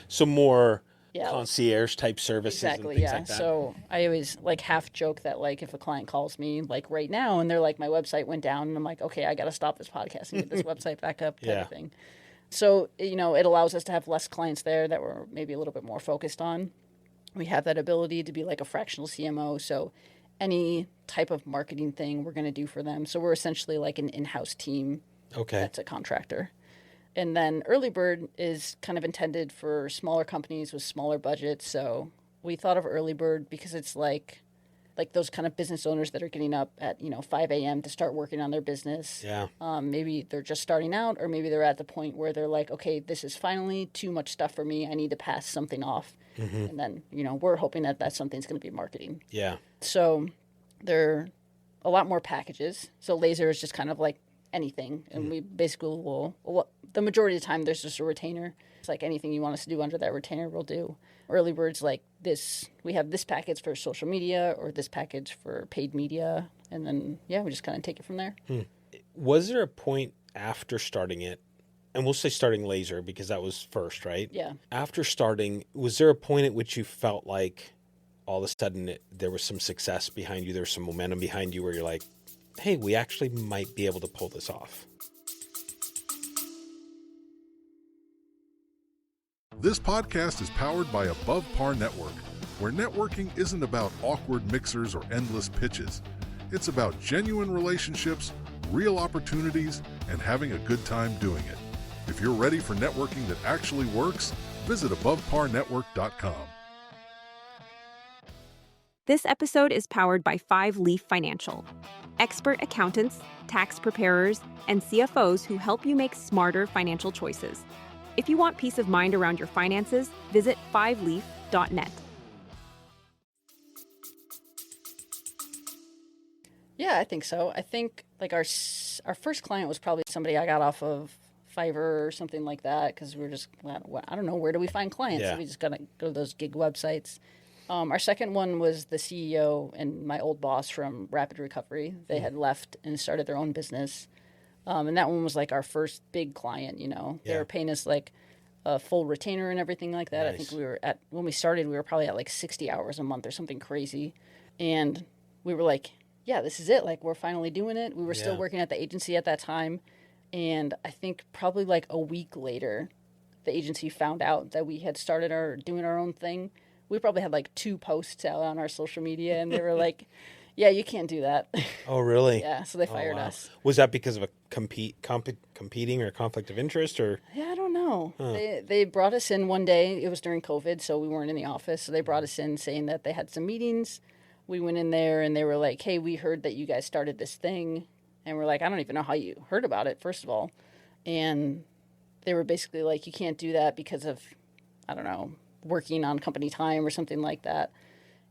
concierge type services exactly, and things like that. So I always like half joke that like if a client calls me like right now and they're like, my website went down, and I'm like, okay, I got to stop this podcast and get this website back up type of thing. So, it allows us to have less clients there that we're maybe a little bit more focused on. We have that ability to be like a fractional CMO. So any type of marketing thing we're going to do for them. So we're essentially like an in-house team that's a contractor. And then Early Bird is kind of intended for smaller companies with smaller budgets. So we thought of Early Bird because it's like those kind of business owners that are getting up at 5 a.m. to start working on their business. Yeah. Maybe they're just starting out, or maybe they're at the point where they're like, okay, this is finally too much stuff for me. I need to pass something off. And then we're hoping that something's going to be marketing. Yeah. So there are a lot more packages. So LZR is just kind of like anything, and we basically the majority of the time there's just a retainer. It's like anything you want us to do under that retainer we'll do. Early Bird's like this, we have this package for social media or this package for paid media, and then we just kind of take it from there. Was there a point after starting it, and we'll say starting LZR because that was first, right? Yeah. After starting, was there a point at which you felt like all of a sudden there was some success behind you, there was some momentum behind you where you're like, hey, we actually might be able to pull this off? This podcast is powered by Above Par Network, where networking isn't about awkward mixers or endless pitches. It's about genuine relationships, real opportunities, and having a good time doing it. If you're ready for networking that actually works, visit AboveParNetwork.com. This episode is powered by 5 Leaf Financial, expert accountants, tax preparers, and CFOs who help you make smarter financial choices. If you want peace of mind around your finances, visit 5leaf.net. Yeah, I think so. I think like our first client was probably somebody I got off of Fiverr or something like that, because we were just, I don't know, where do we find clients? Yeah. So we just got to go to those gig websites. Our second one was the CEO and my old boss from Rapid Recovery. They had left and started their own business. And that one was like our first big client, They were paying us like a full retainer and everything like that. Nice. I think when we started, we were probably at like 60 hours a month or something crazy. And we were like, yeah, this is it. Like, we're finally doing it. We were still working at the agency at that time. And I think probably like a week later, the agency found out that we had started doing our own thing. We probably had like 2 posts out on our social media, and they were like, yeah, you can't do that. Oh, really? Yeah, so they fired us. Was that because of a competing or conflict of interest, or? Yeah, I don't know. They brought us in one day. It was during COVID, so we weren't in the office. So they brought us in saying that they had some meetings. We went in there, and they were like, hey, we heard that you guys started this thing. And we're like, I don't even know how you heard about it, first of all. And they were basically like, you can't do that because of, I don't know, working on company time or something like that.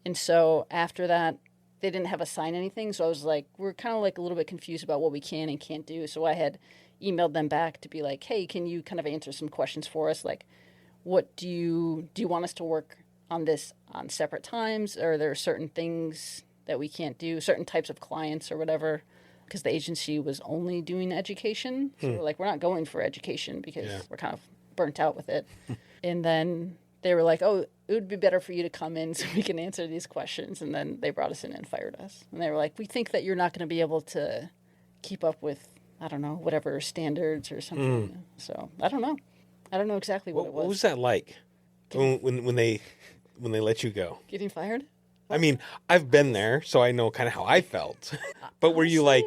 And so after that, they didn't have us sign anything. So I was like, we're kind of like a little bit confused about what we can and can't do. So I had emailed them back to be like, hey, can you kind of answer some questions for us? Like, what do you want us to work on this on separate times? Or are there certain things that we can't do, certain types of clients or whatever? Because the agency was only doing education. So we're like, we're not going for education because we're kind of burnt out with it. And then they were like, oh, it would be better for you to come in so we can answer these questions. And then they brought us in and fired us. And they were like, we think that you're not going to be able to keep up with, I don't know, whatever standards or something. So I don't know. I don't know exactly what it was. What was that like when they let you go? Getting fired? I mean, I've been there, so I know kind of how I felt. But were you like,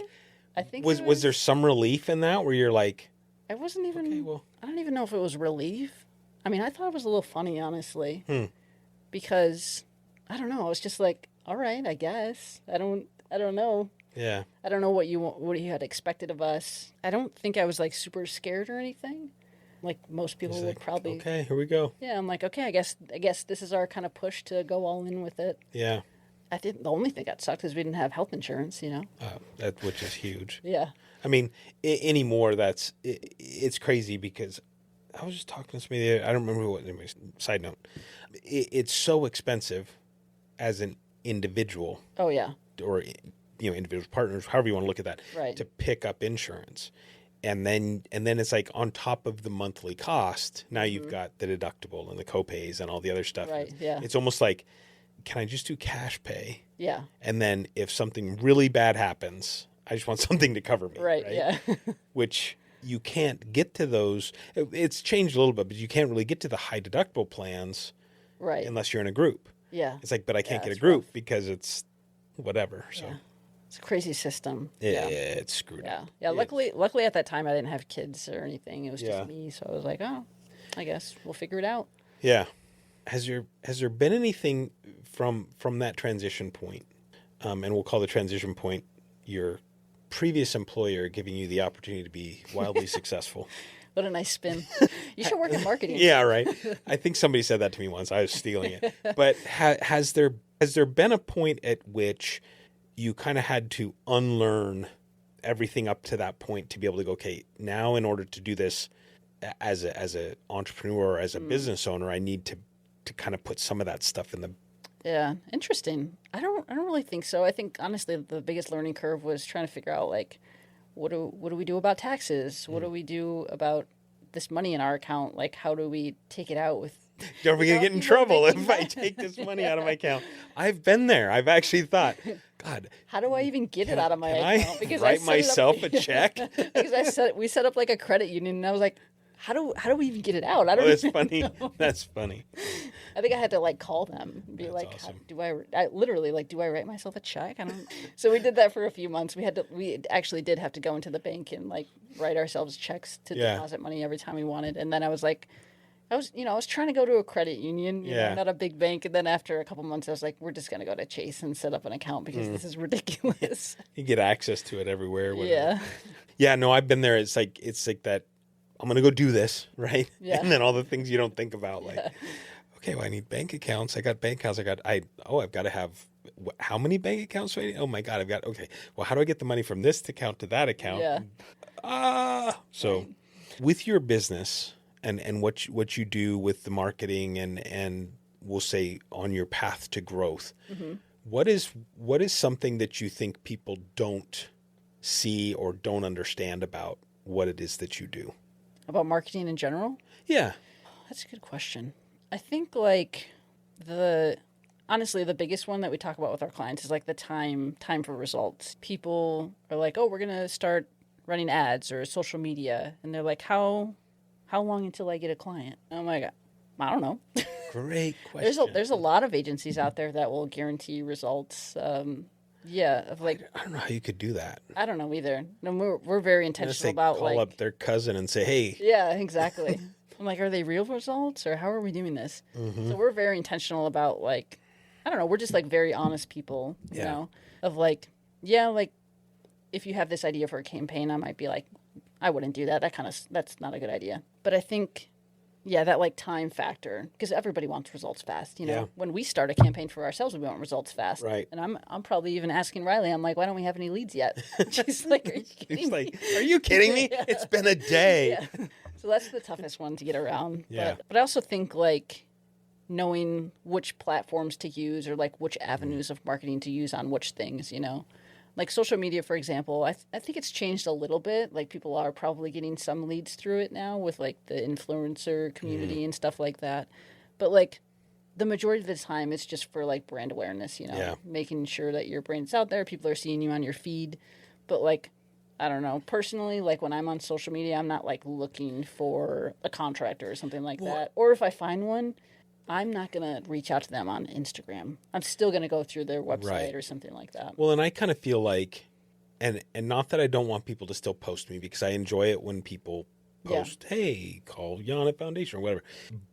I think was there some relief in that where you're like, I wasn't even, okay, well. I don't even know if it was relief. I mean, I thought it was a little funny, honestly, because I don't know. I was just like, all right, I guess. I don't know. Yeah. I don't know what you had expected of us. I don't think I was like super scared or anything. Like most people would probably. Okay, here we go. Yeah, I'm like, okay, I guess this is our kind of push to go all in with it. Yeah. The only thing that sucked is we didn't have health insurance, Which is huge. Yeah. I mean, anymore, it's crazy because I was just talking to somebody, I don't remember what, anyways, side note. It's so expensive as an individual. Oh, yeah. Or, individual partners, however you want to look at that, right. to pick up insurance. And then it's like on top of the monthly cost, now you've got the deductible and the copays and all the other stuff. Right, yeah. It's almost like, can I just do cash pay? Yeah. And then if something really bad happens, I just want something to cover me. Right? Yeah. Which you can't get to those. It's changed a little bit, but you can't really get to the high deductible plans right. unless you're in a group. Yeah. It's like, but I can't get a group rough. Because it's whatever. So it's a crazy system. Yeah, it's screwed up. Yeah. Luckily at that time I didn't have kids or anything. It was just me. So I was like, oh, I guess we'll figure it out. Yeah. Has there been anything from that transition point, and we'll call the transition point your previous employer giving you the opportunity to be wildly successful? What a nice spin. You should work in marketing. Yeah, right. I think somebody said that to me once. I was stealing it. But has there been a point at which you kind of had to unlearn everything up to that point to be able to go, okay, now in order to do this as a entrepreneur or as a business owner, I need to kind of put some of that stuff in the... Yeah, interesting. I don't really think so. I think honestly the biggest learning curve was trying to figure out like what do we do about taxes? What do we do about this money in our account? Like how do we take it out with Don't forget to get in trouble if I take this money out of my account. I've been there. I've actually thought, God, how do I even get it out of my account? Because write myself a check? Because we set up like a credit union and I was like, how do we even get it out? I don't that's even funny. know. That's funny. I think I had to like call them and be That's like, awesome. do I literally like, do I write myself a check? I don't. So we did that for a few months. We actually did have to go into the bank and like write ourselves checks to deposit money every time we wanted. And then I was like, I was trying to go to a credit union, you know, not a big bank. And then after a couple months, I was like, we're just going to go to Chase and set up an account because this is ridiculous. You get access to it everywhere. Whatever. Yeah. Yeah. No, I've been there. It's like that. I'm going to go do this. Right. Yeah. And then all the things you don't think about, like, okay, well, I need bank accounts. I got bank accounts. I've got to have how many bank accounts do I need? Oh my God. Okay. Well, how do I get the money from this account to that account? Yeah. So with your business and what you do with the marketing and we'll say on your path to growth, what is something that you think people don't see or don't understand about what it is that you do? About marketing in general? Yeah. That's a good question. I think like honestly, the biggest one that we talk about with our clients is like the time for results. People are like, oh, we're going to start running ads or social media. And they're like, how long until I get a client? And I'm like, I don't know. Great question. There's a lot of agencies out there that will guarantee results. Of like, I don't know how you could do that. I don't know either. No, we're very intentional about call up their cousin and say, hey. Yeah, exactly. I'm like, are they real results or how are we doing this? So we're very intentional about like, I don't know, we're just like very honest people, you know, of like, like if you have this idea for a campaign, I might be like, I wouldn't do that. That's not a good idea. But I think, that like time factor, because everybody wants results fast. You know, when we start a campaign for ourselves, we want results fast. Right. And I'm probably even asking Riley, I'm like, why don't we have any leads yet? She's like, are you kidding He's me? like, are you kidding me? It's been a day. Yeah. So that's the toughest one to get around. Yeah. But I also think like knowing which platforms to use or like which avenues of marketing to use on which things, you know. Like social media, for example, I think it's changed a little bit. Like people are probably getting some leads through it now with like the influencer community and stuff like that. But like the majority of the time, it's just for like brand awareness, you know, making sure that your brand's out there. People are seeing you on your feed. But like, I don't know, personally, like when I'm on social media, I'm not like looking for a contractor or something like that. Or if I find one, I'm not going to reach out to them on Instagram. I'm still going to go through their website or something like that. Well, and I kind of feel like, and not that I don't want people to still post me because I enjoy it when people post, hey, call Jän Foundation or whatever.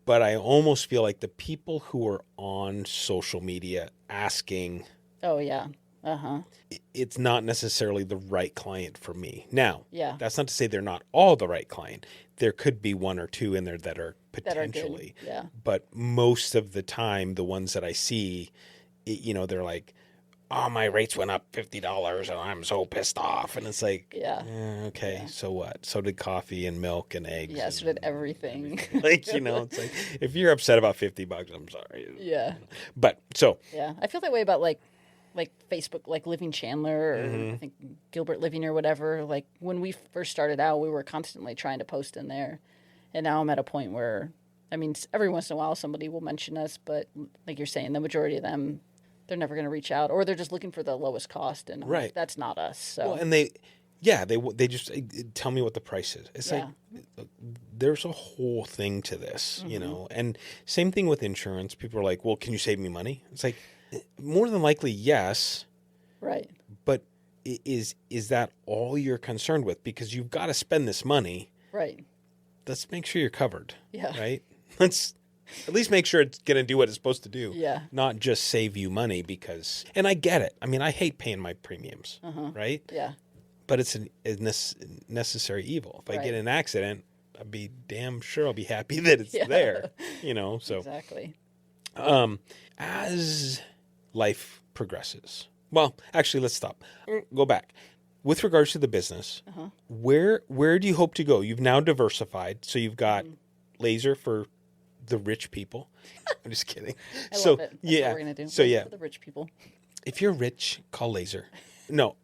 But I almost feel like the people who are on social media asking, it's not necessarily the right client for me. Now, that's not to say they're not all the right client. There could be one or two in there that are potentially. Yeah. But most of the time, the ones that I see, you know, they're like, oh, my rates went up $50 and I'm so pissed off. And it's like, Yeah. Okay, so what? So did coffee and milk and eggs. Yeah, so did everything. Like, it's like, if you're upset about $50, I'm sorry. Yeah. But so. Yeah, I feel that way about like Facebook, like Living Chandler, or I think Gilbert Living or whatever. Like when we first started out, we were constantly trying to post in there. And now I'm at a point where, I mean, every once in a while somebody will mention us, but like you're saying, the majority of them, they're never going to reach out, or they're just looking for the lowest cost, and right. That's not us. So. Well, and they just tell me what the price is. It's like there's a whole thing to this, And same thing with insurance. People are like, "Well, can you save me money?" It's like more than likely, yes. Right. But is that all you're concerned with? Because you've got to spend this money. Right. Let's make sure you're covered. Yeah. Right. Let's at least make sure it's going to do what it's supposed to do. Yeah. Not just save you money because, and I get it. I mean, I hate paying my premiums. Right. Yeah. But it's a necessary evil. If I get in an accident, I'd be damn sure I'll be happy that it's there. So exactly. As life progresses, well, actually, let's stop. Go back. With regards to the business, where do you hope to go? You've now diversified, so you've got laser for the rich people. I'm just kidding. I love it. That's what we're gonna do. So for the rich people. If you're rich, call laser. No.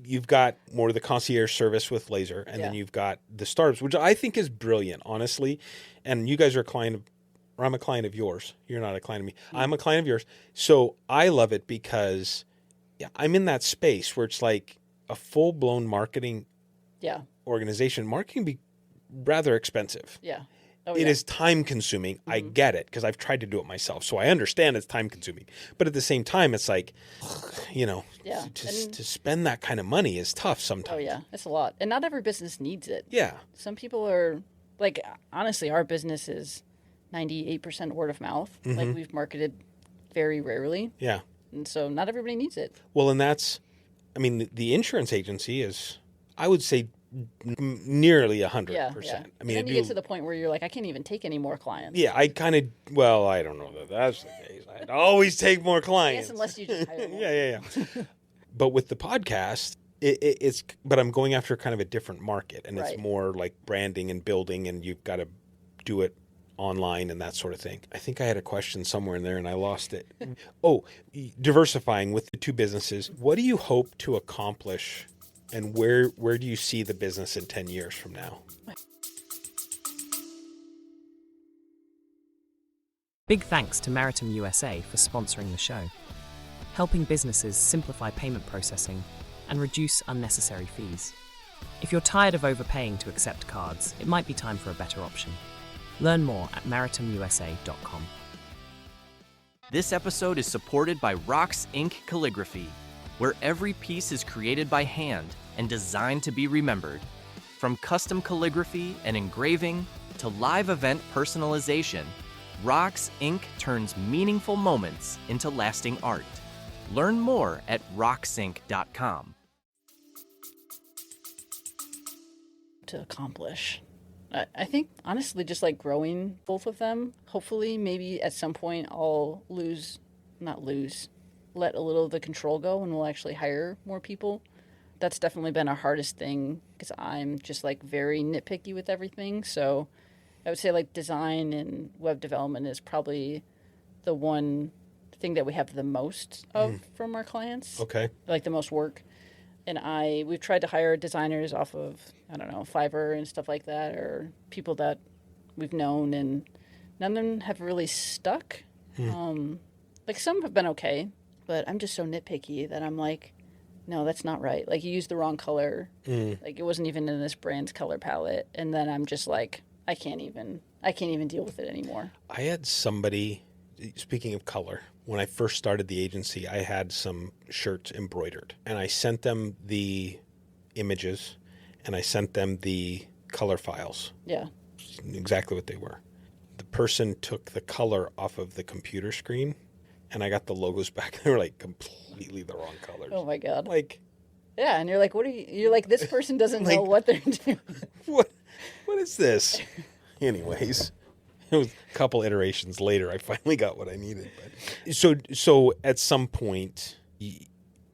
You've got more of the concierge service with laser, and then you've got the startups, which I think is brilliant, honestly. And you guys are I'm a client of yours. You're not a client of me. I'm a client of yours. So I love it because I'm in that space where it's like a full-blown marketing organization. Marketing can be rather expensive. Yeah. Oh, It is time-consuming. I get it because I've tried to do it myself. So I understand it's time-consuming. But at the same time, it's like, to spend that kind of money is tough sometimes. Oh, yeah. It's a lot. And not every business needs it. Yeah. Some people are, like, honestly, our business is 98% word of mouth. Like, we've marketed very rarely. Yeah. And so not everybody needs it. Well, and that's, I mean, the insurance agency is, I would say, nearly 100%. Yeah. I mean, and then you get to the point where you're like, I can't even take any more clients. Yeah, I kind of, I don't know that that's the case. I'd always take more clients. I guess unless you just hire more. Yeah. But with the podcast, but I'm going after kind of a different market, and it's more like branding and building, and you've got to do it online and that sort of thing. I think I had a question somewhere in there and I lost it. Diversifying with the two businesses. What do you hope to accomplish, and where do you see the business in 10 years from now? Big thanks to Meritum USA for sponsoring the show, helping businesses simplify payment processing and reduce unnecessary fees. If you're tired of overpaying to accept cards, it might be time for a better option. Learn more at meritumusa.com. This episode is supported by Rocks Ink Calligraphy, where every piece is created by hand and designed to be remembered. From custom calligraphy and engraving to live event personalization, Rocks Ink turns meaningful moments into lasting art. Learn more at rocksink.com. To accomplish. I think, honestly, just like growing both of them. Hopefully, maybe at some point I'll let a little of the control go and we'll actually hire more people. That's definitely been our hardest thing because I'm just like very nitpicky with everything. So I would say like design and web development is probably the one thing that we have the most of from our clients. Okay. Like the most work. And we've tried to hire designers off of, I don't know, Fiverr and stuff like that, or people that we've known, and none of them have really stuck. Like some have been okay, but I'm just so nitpicky that I'm like, no, that's not right. Like you used the wrong color. Like it wasn't even in this brand's color palette. And then I'm just like, I can't even deal with it anymore. I had somebody, speaking of color, when I first started the agency, I had some shirts embroidered, and I sent them the images and I sent them the color files. Yeah. Exactly what they were. The person took the color off of the computer screen and I got the logos back. They were like completely the wrong colors. Oh my God. Like, yeah. And you're like, you're like, this person doesn't know what they're doing. What is this? Anyways. It was a couple iterations later, I finally got what I needed. But so at some point,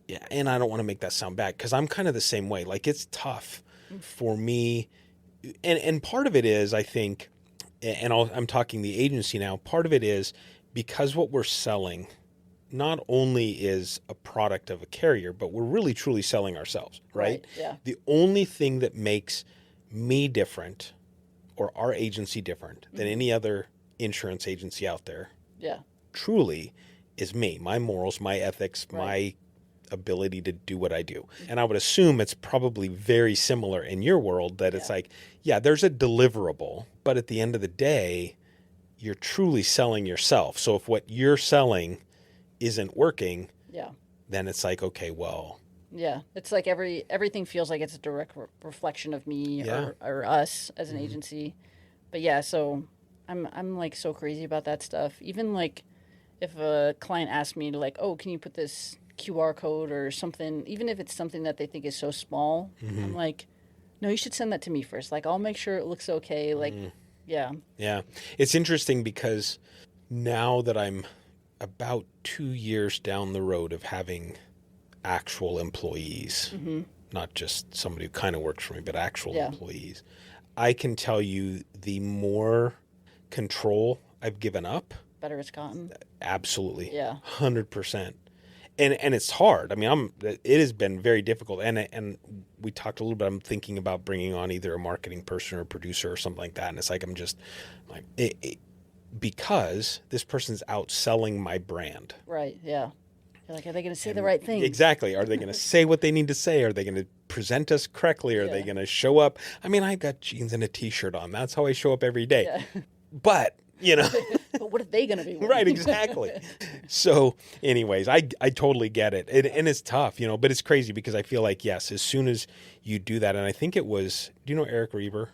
Yeah, and I don't want to make that sound bad because I'm kind of the same way. Like, it's tough for me. And part of it is, I think, and I'm talking the agency now, part of it is because what we're selling not only is a product of a carrier, but we're really truly selling ourselves, right? Yeah. The only thing that makes me different or our agency different than any other insurance agency out there truly is me, my morals, my ethics, my ability to do what I do. And I would assume it's probably very similar in your world that it's like, there's a deliverable, but at the end of the day, you're truly selling yourself. So if what you're selling isn't working, then it's like, okay, well. Yeah. It's like everything feels like it's a direct reflection of me or us as an agency. But so I'm like so crazy about that stuff. Even like if a client asks me to like, oh, can you put this QR code or something, even if it's something that they think is so small, I'm like, no, you should send that to me first. Like, I'll make sure it looks okay. Like, Yeah. It's interesting because now that I'm about 2 years down the road of having actual employees, not just somebody who kind of works for me, but actual employees, I can tell you the more control I've given up, better it's gotten. Absolutely. Yeah. 100%. And it's hard. I mean, it has been very difficult. And we talked a little bit. I'm thinking about bringing on either a marketing person or a producer or something like that. And it's like, I'm just like, because this person's outselling my brand. Right. Yeah. You're like, are they going to say the right thing? Exactly. Are they going to say what they need to say? Are they going to present us correctly? Are they going to show up? I mean, I've got jeans and a T-shirt on. That's how I show up every day. Yeah. But, but what are they going to be wearing? Right, exactly. So anyways, I totally get it. And it's tough, but it's crazy because I feel like, yes, as soon as you do that, and I think it was, do you know Eric Reber?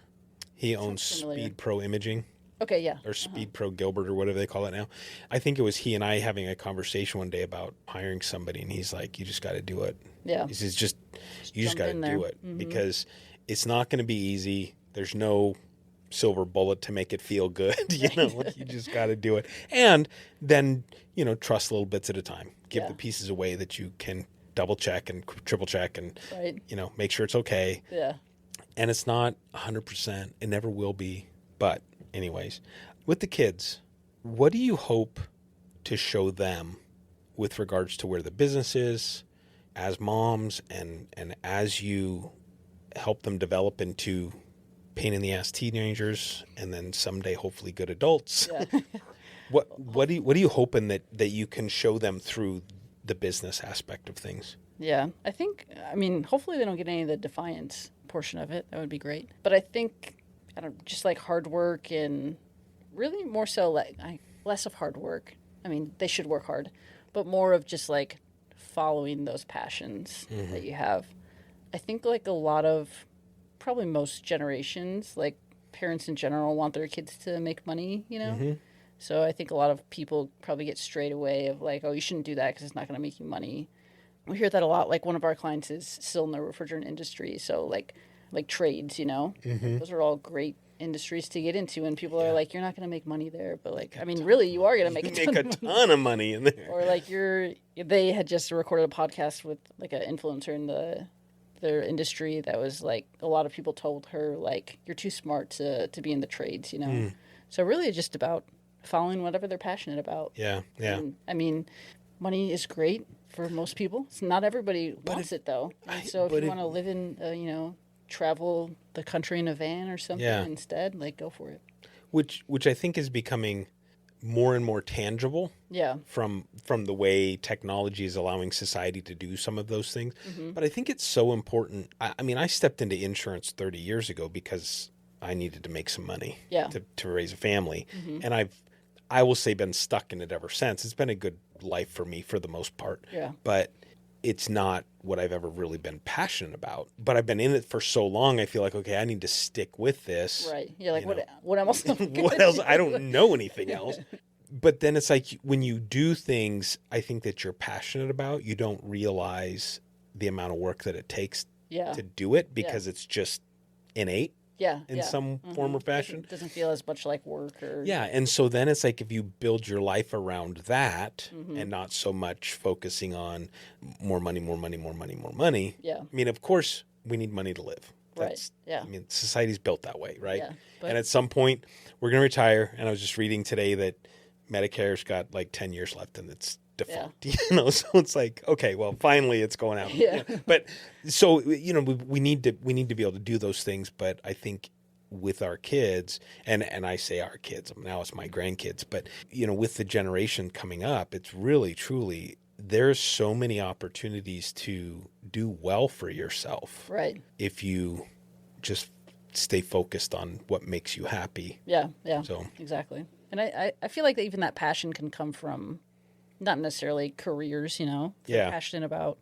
He owns Speed Pro Imaging. Okay, yeah. Or Speed Pro Gilbert or whatever they call it now. I think it was he and I having a conversation one day about hiring somebody, and he's like, you just got to do it. Yeah. He says, you just got to do it because it's not going to be easy. There's no silver bullet to make it feel good. You just got to do it. And then, trust little bits at a time. Give the pieces away that you can double check and triple check and, make sure it's okay. Yeah. And it's not 100%. It never will be. But anyways, with the kids, what do you hope to show them with regards to where the business is as moms and as you help them develop into pain in the ass teenagers and then someday hopefully good adults? Yeah. What are you hoping that you can show them through the business aspect of things? Yeah, I mean, hopefully they don't get any of the Defiance portion of it. That would be great. But I think, just like hard work and really more so like less of hard work. I mean, they should work hard, but more of just like following those passions that you have. I think like a lot of, probably most generations, like parents in general want their kids to make money, So I think a lot of people probably get straight away of like, oh, you shouldn't do that because it's not going to make you money. We hear that a lot. Like one of our clients is still in the refrigerant industry. So like trades, those are all great industries to get into. And people are like, you're not going to make money there. But like, I mean, really, you are going to make a ton of money in there. Or like they had just recorded a podcast with like an influencer in their industry that was like, a lot of people told her like, you're too smart to be in the trades, So really it's just about following whatever they're passionate about. Yeah. And, I mean, money is great for most people. It's not everybody wants it though. And so if you want to live in, travel the country in a van or something instead, like go for it. Which I think is becoming more and more tangible. Yeah. From the way technology is allowing society to do some of those things. But I think it's so important. I mean, I stepped into insurance 30 years ago because I needed to make some money to raise a family. And I will say been stuck in it ever since. It's been a good life for me for the most part. Yeah. But it's not what I've ever really been passionate about. But I've been in it for so long, I feel like, okay, I need to stick with this. Right. You're like, what else? What else? I don't know anything else. But then it's like when you do things I think that you're passionate about, you don't realize the amount of work that it takes to do it because it's just innate. Yeah. in some form or fashion. Doesn't feel as much like work or. Yeah. And so then it's like if you build your life around that and not so much focusing on more money. Yeah. I mean, of course, we need money to live. Right. Yeah. I mean, society's built that way, right? Yeah, but- And at some point, we're going to retire. And I was just reading today that Medicare's got like 10 years left and it's defunct. So it's like, okay, well, finally it's going out. Yeah. But so, we need to be able to do those things. But I think with our kids, and I say our kids, now it's my grandkids, but, with the generation coming up, it's really, truly, there's so many opportunities to do well for yourself. Right. If you just stay focused on what makes you happy. Yeah. So Exactly. And I feel like even that passion can come from not necessarily careers, If you're passionate about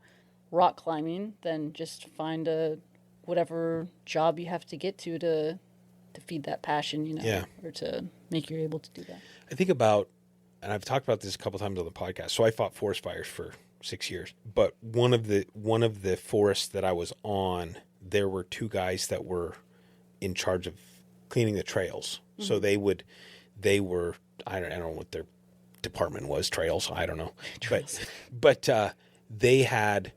rock climbing, then just find whatever job you have to get to feed that passion, or to make you able to do that. I think about, and I've talked about this a couple times on the podcast. So I fought forest fires for 6 years, but one of the forests that I was on, there were 2 guys that were in charge of cleaning the trails. So they were, I don't know what their department was, trails, I don't know. But they had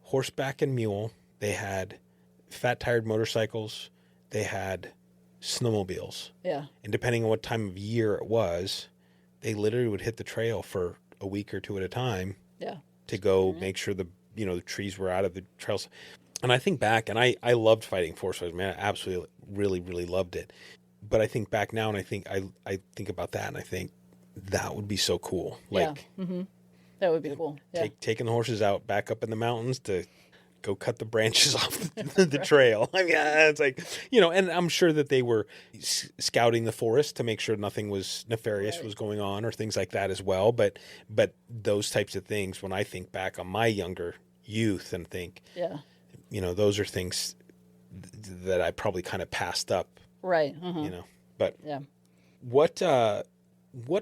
horseback and mule, they had fat tired motorcycles, they had snowmobiles. Yeah. And depending on what time of year it was, they literally would hit the trail for a week or 2 at a time. Yeah. To go make sure the trees were out of the trails. And I think back, and I loved fighting forest fires, man. I absolutely, really, really loved it. But I think back now, and I think about that, and I think that would be so cool. Like, that would be cool. Yeah. Taking the horses out back up in the mountains to go cut the branches off the trail. I mean, it's like, and I'm sure that they were scouting the forest to make sure nothing was nefarious was going on or things like that as well. But those types of things, when I think back on my younger youth and think, those are things that I probably kind of passed up. Right. But what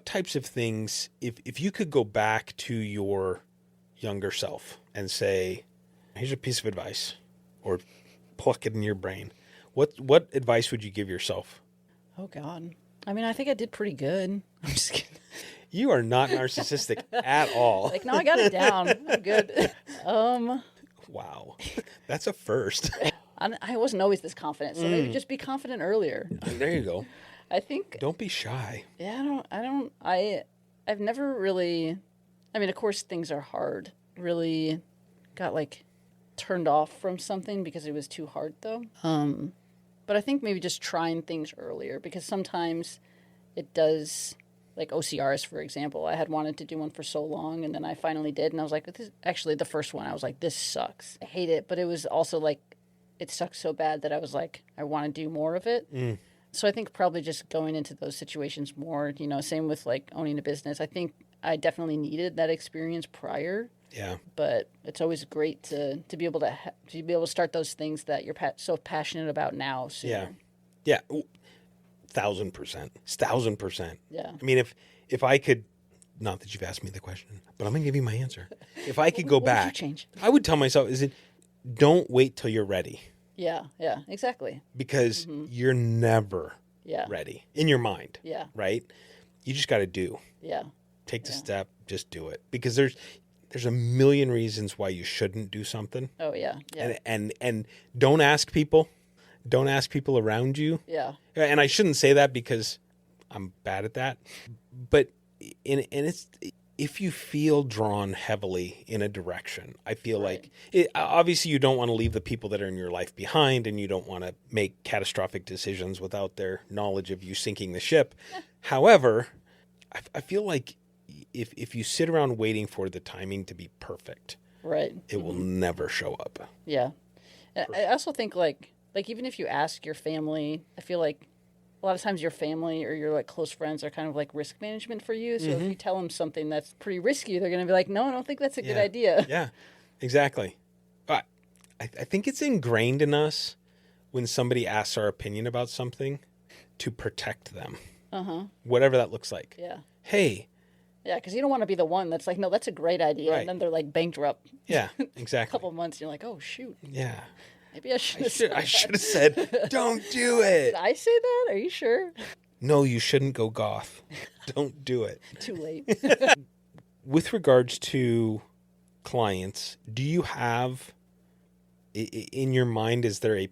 types of things, if you could go back to your younger self and say, here's a piece of advice, or pluck it in your brain, what advice would you give yourself? Oh God. I mean, I think I did pretty good. I'm just kidding. You are not narcissistic at all. Like, no, I got it down. I'm good. Wow. That's a first. I wasn't always this confident, so maybe just be confident earlier. There you go. I think. Don't be shy. Yeah, I've never really, I mean, of course things are hard. Really got turned off from something because it was too hard though. But I think maybe just trying things earlier, because sometimes it does, like OCRs, for example. I had wanted to do one for so long, and then I finally did, and I was like, this, actually the first one, I was like, this sucks. I hate it, but it was also it sucks so bad that I was like, I want to do more of it. So I think probably just going into those situations more, same with owning a business. I think I definitely needed that experience prior. Yeah. But it's always great to be able to start those things that you're so passionate about now. Sooner. Yeah. 1,000%. 1,000%. Yeah. I mean, if I could, not that you've asked me the question, but I'm going to give you my answer. If I could go back, would you change? I would tell myself, don't wait till you're ready. Yeah, exactly. Because you're never ready in your mind. Yeah. Right? You just got to do. Yeah. Take the step, just do it. Because there's a million reasons why you shouldn't do something. Oh, yeah. And don't ask people. Don't ask people around you. Yeah. And I shouldn't say that because I'm bad at that. But it's, if you feel drawn heavily in a direction, I feel like obviously you don't want to leave the people that are in your life behind, and you don't want to make catastrophic decisions without their knowledge of you sinking the ship. However, I feel like if you sit around waiting for the timing to be perfect, it will never show up. Yeah. I also think even if you ask your family, I feel like a lot of times your family or your close friends are kind of risk management for you. So if you tell them something that's pretty risky, they're going to be like, no, I don't think that's a good idea. Yeah, exactly. But I think it's ingrained in us when somebody asks our opinion about something to protect them. Whatever that looks like. Yeah. Hey. Yeah, because you don't want to be the one that's like, no, that's a great idea. Right. And then they're bankrupt. Yeah, exactly. A couple of months, you're like, oh, shoot. Yeah. Maybe I should have said I should have said, don't do it. Did I say that? Are you sure? No, you shouldn't go goth. Don't do it. Too late. With regards to clients, do you have in your mind, is there a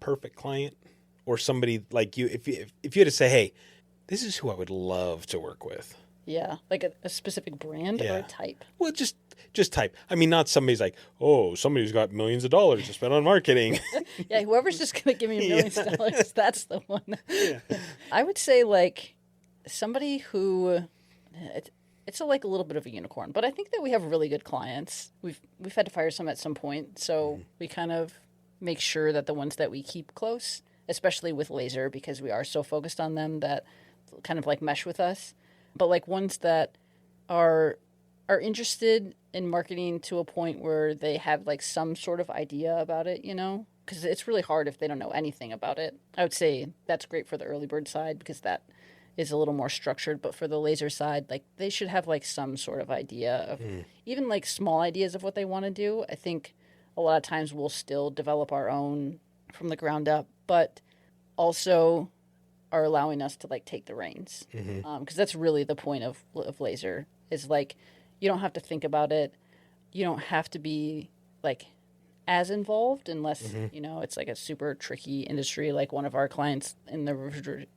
perfect client or somebody like you? If you had to say, hey, this is who I would love to work with. Yeah, like a specific brand or a type. Well, just type. I mean, not somebody's like, oh, somebody who's got millions of dollars to spend on marketing. Yeah, whoever's just going to give me millions of dollars, that's the one. Yeah. I would say like somebody who it's like a little bit of a unicorn, but I think that we have really good clients. We've had to fire some at some point, so we kind of make sure that the ones that we keep close, especially with laser, because we are so focused on them, that kind of like mesh with us. But like ones that are interested in marketing to a point where they have like some sort of idea about it, you know, because it's really hard if they don't know anything about it. I would say that's great for the early bird side because that is a little more structured. But for the laser side, like they should have like some sort of idea of even like small ideas of what they want to do. I think a lot of times we'll still develop our own from the ground up, but also are allowing us to like take the reins, because that's really the point of laser is like you don't have to think about it, you don't have to be like as involved unless you know it's like a super tricky industry like one of our clients in the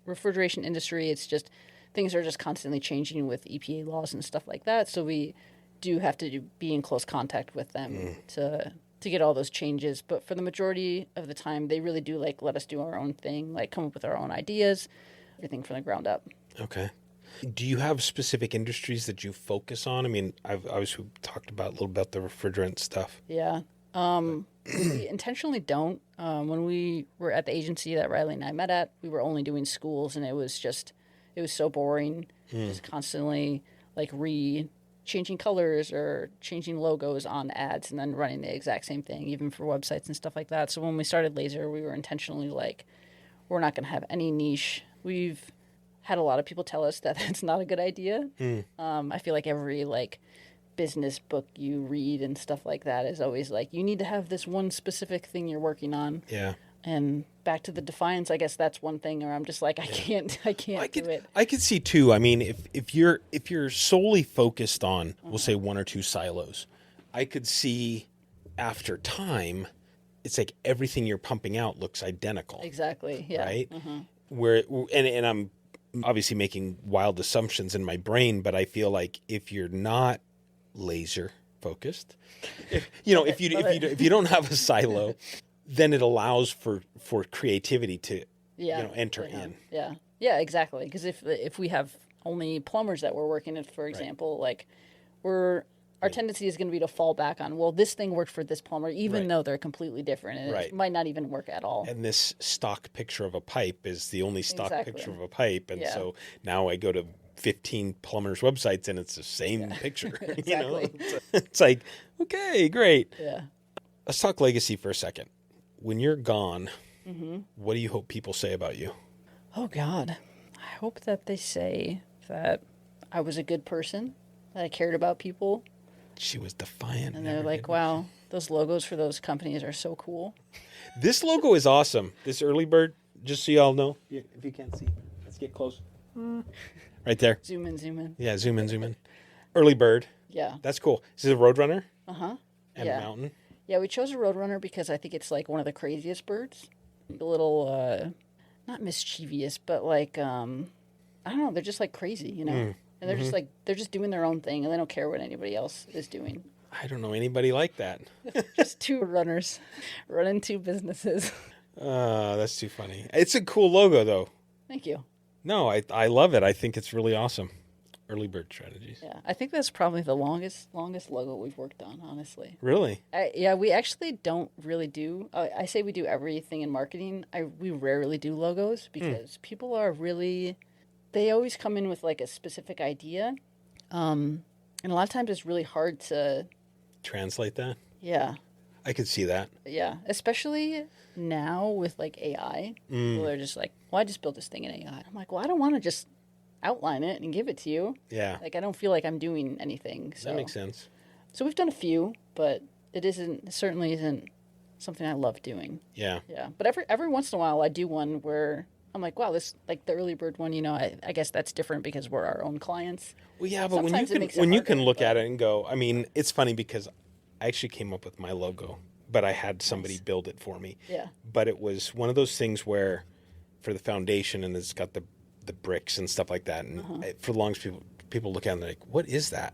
refrigeration industry. It's just things are just constantly changing with EPA laws and stuff like that, so we do have to be in close contact with them to get all those changes. But for the majority of the time, they really do like let us do our own thing, like come up with our own ideas, everything from the ground up. Okay. Do you have specific industries that you focus on? I mean, I've obviously talked about a little about the refrigerant stuff. Yeah. We intentionally don't. When we were at the agency that Riley and I met at, we were only doing schools, and it was so boring, just constantly like changing colors or changing logos on ads and then running the exact same thing, even for websites and stuff like that. So when we started laser, we were intentionally like, we're not going to have any niche. We've had a lot of people tell us that that's not a good idea. I feel like every like business book you read and stuff like that is always like, you need to have this one specific thing you're working on. Yeah. And back to the Defiance, I guess that's one thing where I'm just like, I can't do it. I could see too. I mean, if you're solely focused on, we'll say one or two silos, I could see after time, it's like everything you're pumping out looks identical. Exactly. Yeah. Right. Where and I'm obviously making wild assumptions in my brain, but I feel like if you're not laser focused, if you don't have a silo, then it allows for creativity to enter in. Yeah, exactly. Because if we have only plumbers that we're working with, for example, like our tendency is going to be to fall back on, well, this thing worked for this plumber, even though they're completely different, and it might not even work at all. And this stock picture of a pipe is the only stock picture of a pipe, and so now I go to 15 plumbers' websites and it's the same picture. Exactly. You know, it's like, okay, great. Yeah. Let's talk legacy for a second. When you're gone, what do you hope people say about you? Oh, God. I hope that they say that I was a good person, that I cared about people. She was defiant. And they're like, wow, those logos for those companies are so cool. This logo is awesome. This early bird, just so you all know, if you can't see, let's get close. Right there. Zoom in. Yeah, zoom in. Early bird. Yeah. That's cool. Is it a Roadrunner? Uh-huh. And a mountain? Yeah, we chose a Roadrunner because I think it's like one of the craziest birds. A little, not mischievous, but like, I don't know, they're just like crazy, you know? And they're just like, they're just doing their own thing and they don't care what anybody else is doing. I don't know anybody like that. Just two runners running two businesses. That's too funny. It's a cool logo though. Thank you. No, I love it. I think it's really awesome. Early bird strategies. Yeah, I think that's probably the longest logo we've worked on, honestly. Really? Yeah, we actually don't really do. I say we do everything in marketing. We rarely do logos because people are really. They always come in with like a specific idea, and a lot of times it's really hard to translate that. Yeah. I could see that. Yeah, especially now with like AI. People are just like, well, I just built this thing in AI. I'm like, well, I don't want to just outline it and give it to you. Yeah. Like, I don't feel like I'm doing anything. So. That makes sense. So we've done a few, but it certainly isn't something I love doing. Yeah. Yeah. But every once in a while I do one where I'm like, wow, this, like the early bird one, I guess that's different because we're our own clients. Well, yeah, but Sometimes it makes it when you harder, can look but- at it and go, I mean, it's funny because I actually came up with my logo, but I had somebody build it for me. Yeah. But it was one of those things where for the foundation, and it's got the bricks and stuff like that, and for the longest people look at it and they're like, what is that?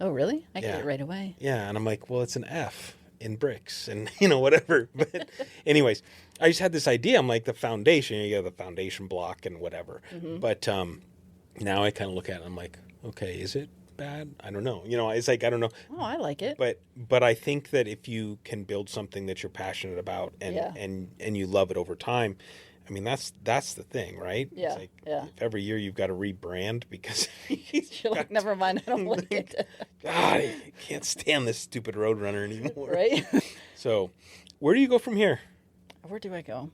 Oh, really? I get Yeah. it right away. Yeah, and I'm like, well, it's an F in bricks and, whatever. But anyways, I just had this idea. I'm like, the foundation, you got the foundation block and whatever. But now I kind of look at it and I'm like, okay, is it bad? I don't know. It's like, I don't know. Oh, I like it. But I think that if you can build something that you're passionate about and you love it over time, I mean, that's the thing, right? Yeah, It's like, yeah. if every year you've got to rebrand because You're like, never mind, I don't like it. God, I can't stand this stupid Roadrunner anymore. Right? So, where do you go from here? Where do I go?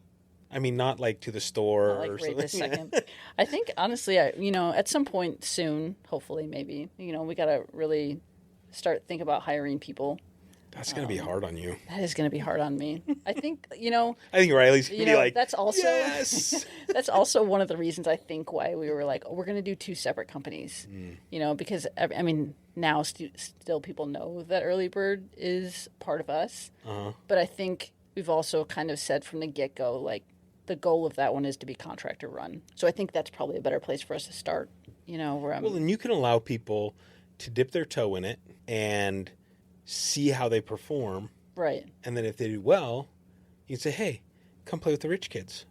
I mean, not like to the store Not like or right something. this second. I think, honestly, at some point soon, hopefully, maybe, we got to really start thinking about hiring people. That's going to be hard on you. That is going to be hard on me. I think, I think Riley's going to be like, that's also yes! that's also one of the reasons I think why we were like, oh, we're going to do two separate companies. Because I mean, now still people know that Early Bird is part of us. But I think we've also kind of said from the get-go, like, the goal of that one is to be contractor run. So I think that's probably a better place for us to start, where I'm... Well, and you can allow people to dip their toe in it and see how they perform. Right. And then if they do well, you can say, hey, come play with the rich kids.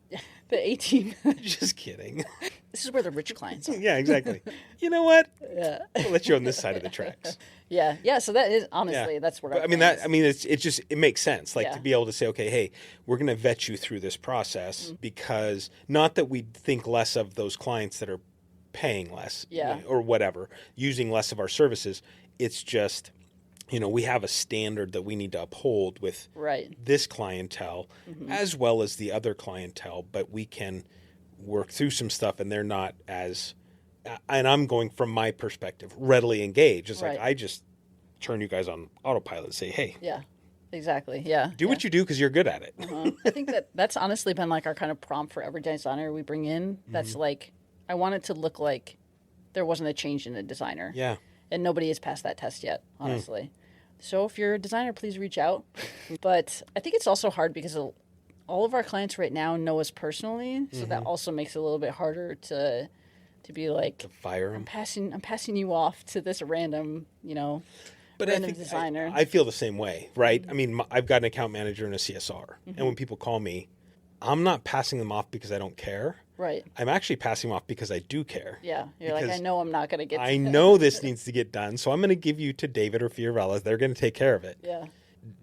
The A-team. Just kidding. This is where the rich clients are. Yeah, exactly. You know what? Yeah. I'll let you on this side of the tracks. Yeah. Yeah. So that is, honestly, Yeah. that's what But, it makes sense. Like, Yeah. to be able to say, okay, hey, we're going to vet you through this process because not that we think less of those clients that are paying less Yeah. or whatever, using less of our services. It's just, we have a standard that we need to uphold with Right. this clientele as well as the other clientele, but we can work through some stuff and they're not as, and I'm going from my perspective, readily engaged. It's like, Right. I just turn you guys on autopilot and say, hey, Yeah. Exactly. Yeah. do what you do because you're good at it. I think that's honestly been like our kind of prompt for every designer we bring in. That's like, I want it to look like there wasn't a change in the designer. Yeah. And nobody has passed that test yet, honestly. So if you're a designer, please reach out. But I think it's also hard because all of our clients right now know us personally. So that also makes it a little bit harder to be like, To fire them. I'm passing you off to this random, But random I think designer. I feel the same way, right? I mean, I've got an account manager and a CSR. And when people call me, I'm not passing them off because I don't care. Right. I'm actually passing them off because I do care. Yeah. You're like, I Because know I'm not going to get I know this needs to get done, so I'm going to give you to David or Fiorella. They're going to take care of it. Yeah.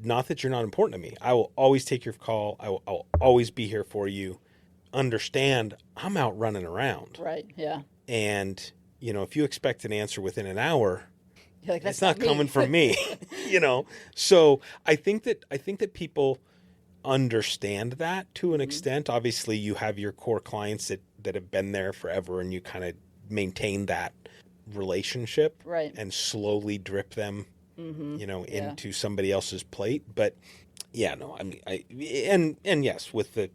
Not that you're not important to me. I will always take your call. I'll always be here for you. Understand, I'm out running around. Right. Yeah. And, if you expect an answer within an hour, You're like, that's it's not me. coming from me, So I think that people understand that to an extent. Obviously, you have your core clients that have been there forever, and you kind of maintain that relationship, Right. and slowly drip them, into somebody else's plate. But yeah, no, I mean, and yes, with the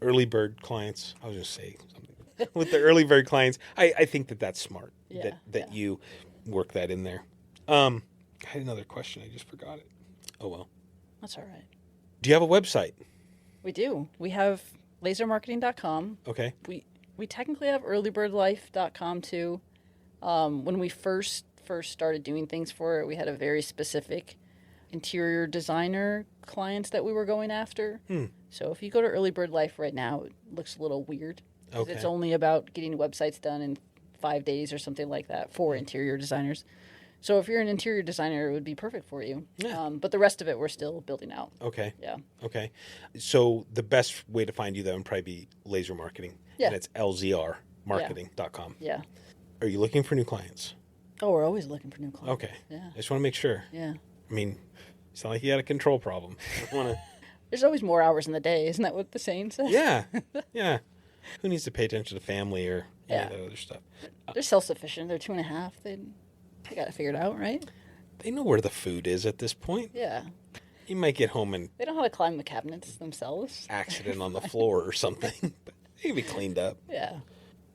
early bird clients, I was going to say something with the early bird clients. I think that's smart that you work that in there. I had another question. I just forgot it. Oh, well. That's all right. Do you have a website? We do. We have lasermarketing.com. Okay. We technically have earlybirdlife.com too. When we first started doing things for it, we had a very specific interior designer clients that we were going after. So if you go to Early Bird Life right now, it looks a little weird. 'Cause Okay. It's only about getting websites done in 5 days or something like that for interior designers. So if you're an interior designer, it would be perfect for you. Yeah. But the rest of it, we're still building out. Okay. Yeah. Okay. So the best way to find you, though, would probably be laser marketing. Yeah. And it's LZRmarketing.com. Yeah. Are you looking for new clients? Oh, we're always looking for new clients. Okay. Yeah. I just want to make sure. Yeah. I mean, you sound like you got a control problem. I want to. There's always more hours in the day. Isn't that what the saying says? Yeah. Yeah. Who needs to pay attention to family or any of Yeah. that other stuff? They're self-sufficient. They're 2.5. They got it figured out, right? They know where the food is at this point. Yeah. You might get home and They know how to climb the cabinets themselves. accident on the floor or something. But they can be cleaned up. Yeah.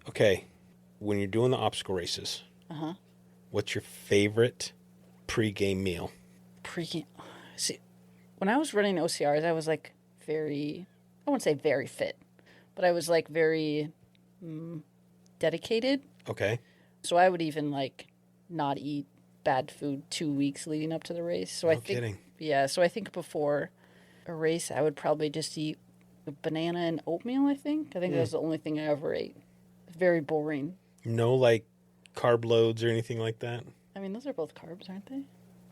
Okay, when you're doing the obstacle races, what's your favorite pre-game meal? Pre-game. See, when I was running OCRs, I was like I wouldn't say very fit, but I was like very dedicated. Okay. So I would even like not eat bad food 2 weeks leading up to the race. So I think, kidding. Yeah. So I think before a race, I would probably just eat a banana and oatmeal. I think that was the only thing I ever ate. Very boring. No, like, carb loads or anything like that? I mean, those are both carbs, aren't they?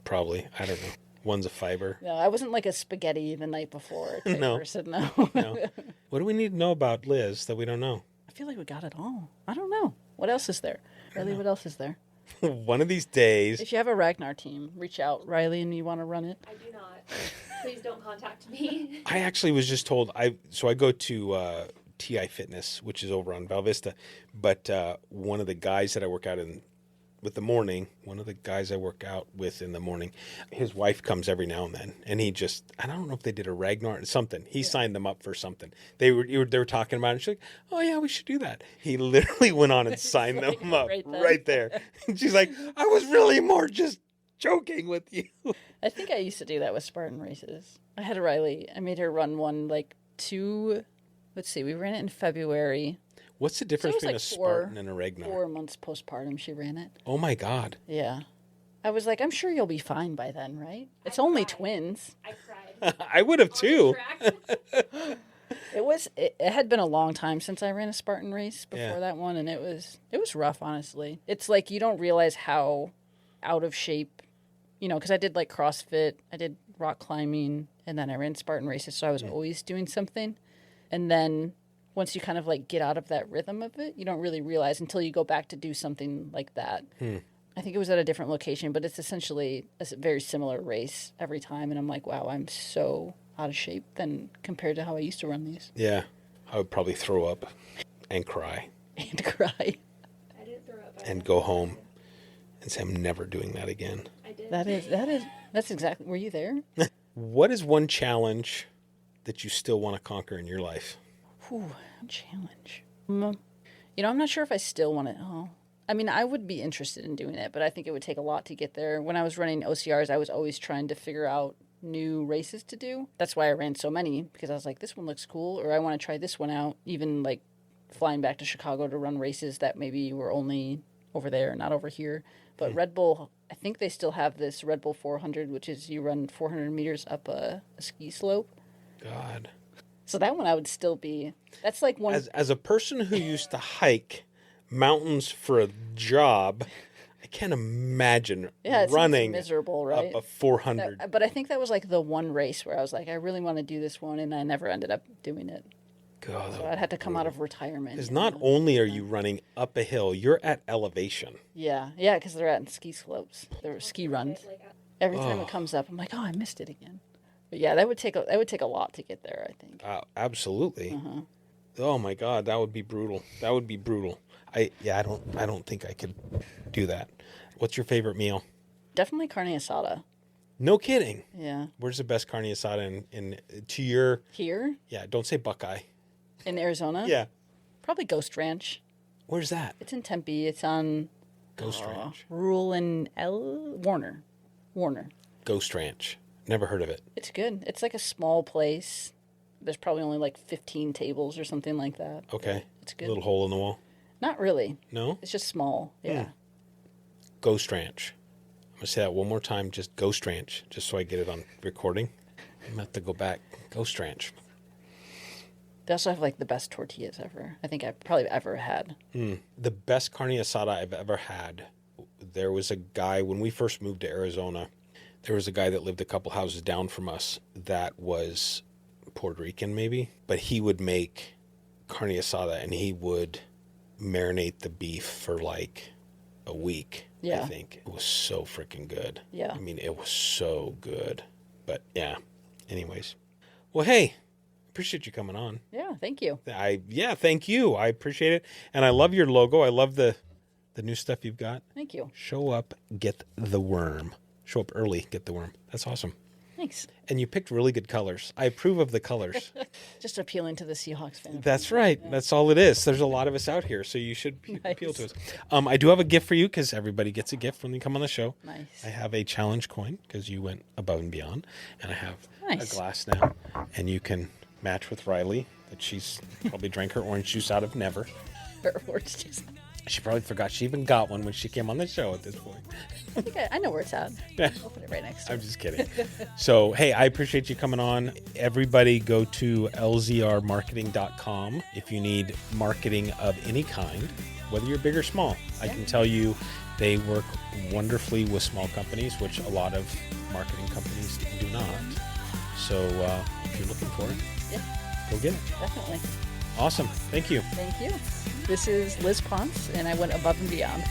Probably. I don't know. One's a fiber. No, I wasn't like a spaghetti the night before type No. person. No. No. What do we need to know about Liz that we don't know? I feel like we got it all. I don't know. What else is there? Riley, what else is there? One of these days. If you have a Ragnar team, reach out, Riley, and you want to run it. I do not. Please don't contact me. I actually was just told, I go to TI Fitness, which is over on Val Vista, but one of the guys that I work out with in the morning, his wife comes every now and then, and he just, I don't know if they did a Ragnar or something. He signed them up for something. They were talking about it, and she's like, oh yeah, we should do that. He literally went on and signed them up right there. And she's like, I was really more just joking with you. I think I used to do that with Spartan races. I had a Riley. I made her run one like two. Let's see, we ran it in February. What's the difference So it between was a like Spartan and a Ragnar? 4 months postpartum, she ran it. Oh my God. Yeah. I was like, I'm sure you'll be fine by then, right? It's only twins. I cried. I would have too. It had been a long time since I ran a Spartan race before Yeah. that one, and it was rough, honestly. It's like you don't realize how out of shape, because I did like CrossFit, I did rock climbing, and then I ran Spartan races, so I was always doing something. And then once you kind of like get out of that rhythm of it, you don't really realize until you go back to do something like that. I think it was at a different location, but it's essentially a very similar race every time. And I'm like, wow, I'm so out of shape than compared to how I used to run these. Yeah. I would probably throw up and cry And cry. I didn't throw up. and go home and say, I'm never doing that again. I did. That's exactly, were you there? What is one challenge that you still want to conquer in your life? Ooh, challenge. I'm not sure if I still want to. Oh, I mean, I would be interested in doing it, but I think it would take a lot to get there. When I was running OCRs, I was always trying to figure out new races to do. That's why I ran so many, because I was like, this one looks cool, or I want to try this one out. Even like flying back to Chicago to run races that maybe were only over there, not over here. But Red Bull, I think they still have this Red Bull 400, which is you run 400 meters up a ski slope. God. So that one I would still be. That's like one. As a person who used to hike mountains for a job, I can't imagine It's running miserable, right? up a 400. But I think that was like the one race where I was like, I really want to do this one, and I never ended up doing it. God, So I'd had to come out of retirement. because not only are you running up a hill, you're at elevation. Yeah, because they're at ski slopes. They're ski runs. Every time it comes up, I'm like, oh, I missed it again. But yeah, that would take a lot to get there, I think. Absolutely. Oh my God, that would be brutal. I don't think I could do that. What's your favorite meal? Definitely carne asada. No kidding. Yeah. Where's the best carne asada in to your? Here Yeah, don't say Buckeye. in Arizona. Yeah. Probably Ghost Ranch. Where's that? It's in Tempe. It's on Ghost Ranch. Rural and Warner. Ghost Ranch. Never heard of it. It's good. It's like a small place. There's probably only like 15 tables or something like that. Okay. It's good. Little hole in the wall. Not really. No? It's just small. Yeah. Ghost Ranch. I'm going to say that one more time. Just Ghost Ranch. Just so I get it on recording. I'm going to have to go back. Ghost Ranch. They also have like the best tortillas ever. I think I've probably ever had. The best carne asada I've ever had. There was a guy, when we first moved to Arizona, there was a guy that lived a couple houses down from us that was Puerto Rican maybe, but he would make carne asada and he would marinate the beef for like a week. Yeah. I think it was so freaking good. Yeah. I mean, it was so good. But yeah. Anyways, well, hey, appreciate you coming on. Yeah, thank you. Thank you. I appreciate it, and I love your logo. I love the new stuff you've got. Thank you. Show up, get the worm. Show up early, get the worm. That's awesome. Thanks. And you picked really good colors. I approve of the colors. Just appealing to the Seahawks fan. That's right. That's all it is. There's a lot of us out here, so you should appeal to us. I do have a gift for you because everybody gets a gift when they come on the show. Nice. I have a challenge coin because you went above and beyond. And I have Nice. a glass now. And you can match with Riley that she's probably drank her orange juice out of never. Or orange juice. She probably forgot she even got one when she came on the show at this point. I think I know where it's at. Yeah. I'll put it right next to I'm it. just kidding. So, hey, I appreciate you coming on. Everybody go to LZRmarketing.com if you need marketing of any kind, whether you're big or small. I can tell you they work wonderfully with small companies, which a lot of marketing companies do not. So if you're looking for it, go get it. Definitely. Awesome. Thank you. Thank you. This is Liz Ponce, and I went above and beyond.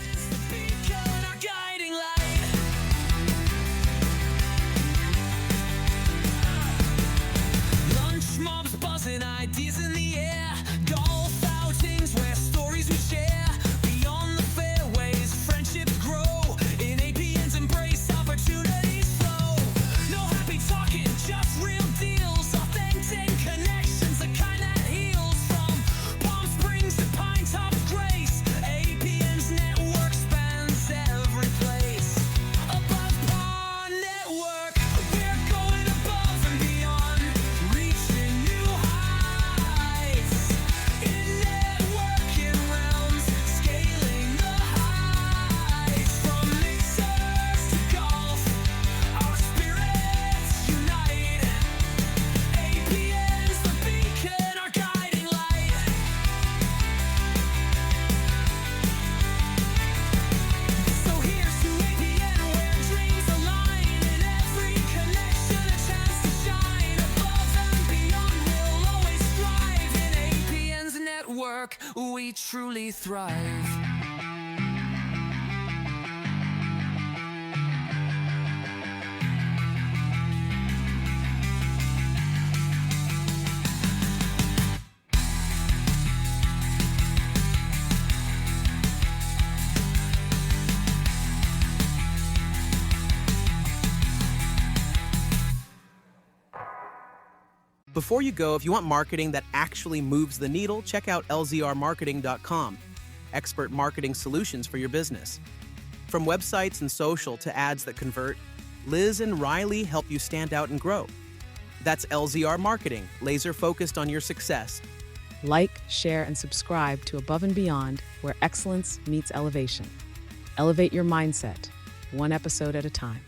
Lunch mobs buzzing, ideas in the air. Golf outings where stories we share. Beyond the fairways, friendships grow. In APN's embrace, opportunities flow. No happy talking, just real deals. Authentic connections, the kind that heals. From Palm Springs to Pine Top Grace, APN's network spans every place. Above Par Network, we're going above and beyond, reaching new heights. In networking realms, scaling the heights. From mixers to golf, our spirits unite. APN's the beacon, our guiding light. So here's to APN, where dreams align. In every connection, a chance to shine. Above and beyond, we'll always strive. In APN's network, we truly thrive. Before you go, if you want marketing that actually moves the needle, check out LZRmarketing.com. Expert marketing solutions for your business. From websites and social to ads that convert, Liz and Riley help you stand out and grow. That's LZR Marketing, laser focused on your success. Like, share, and subscribe to Above and Beyond, where excellence meets elevation. Elevate your mindset, one episode at a time.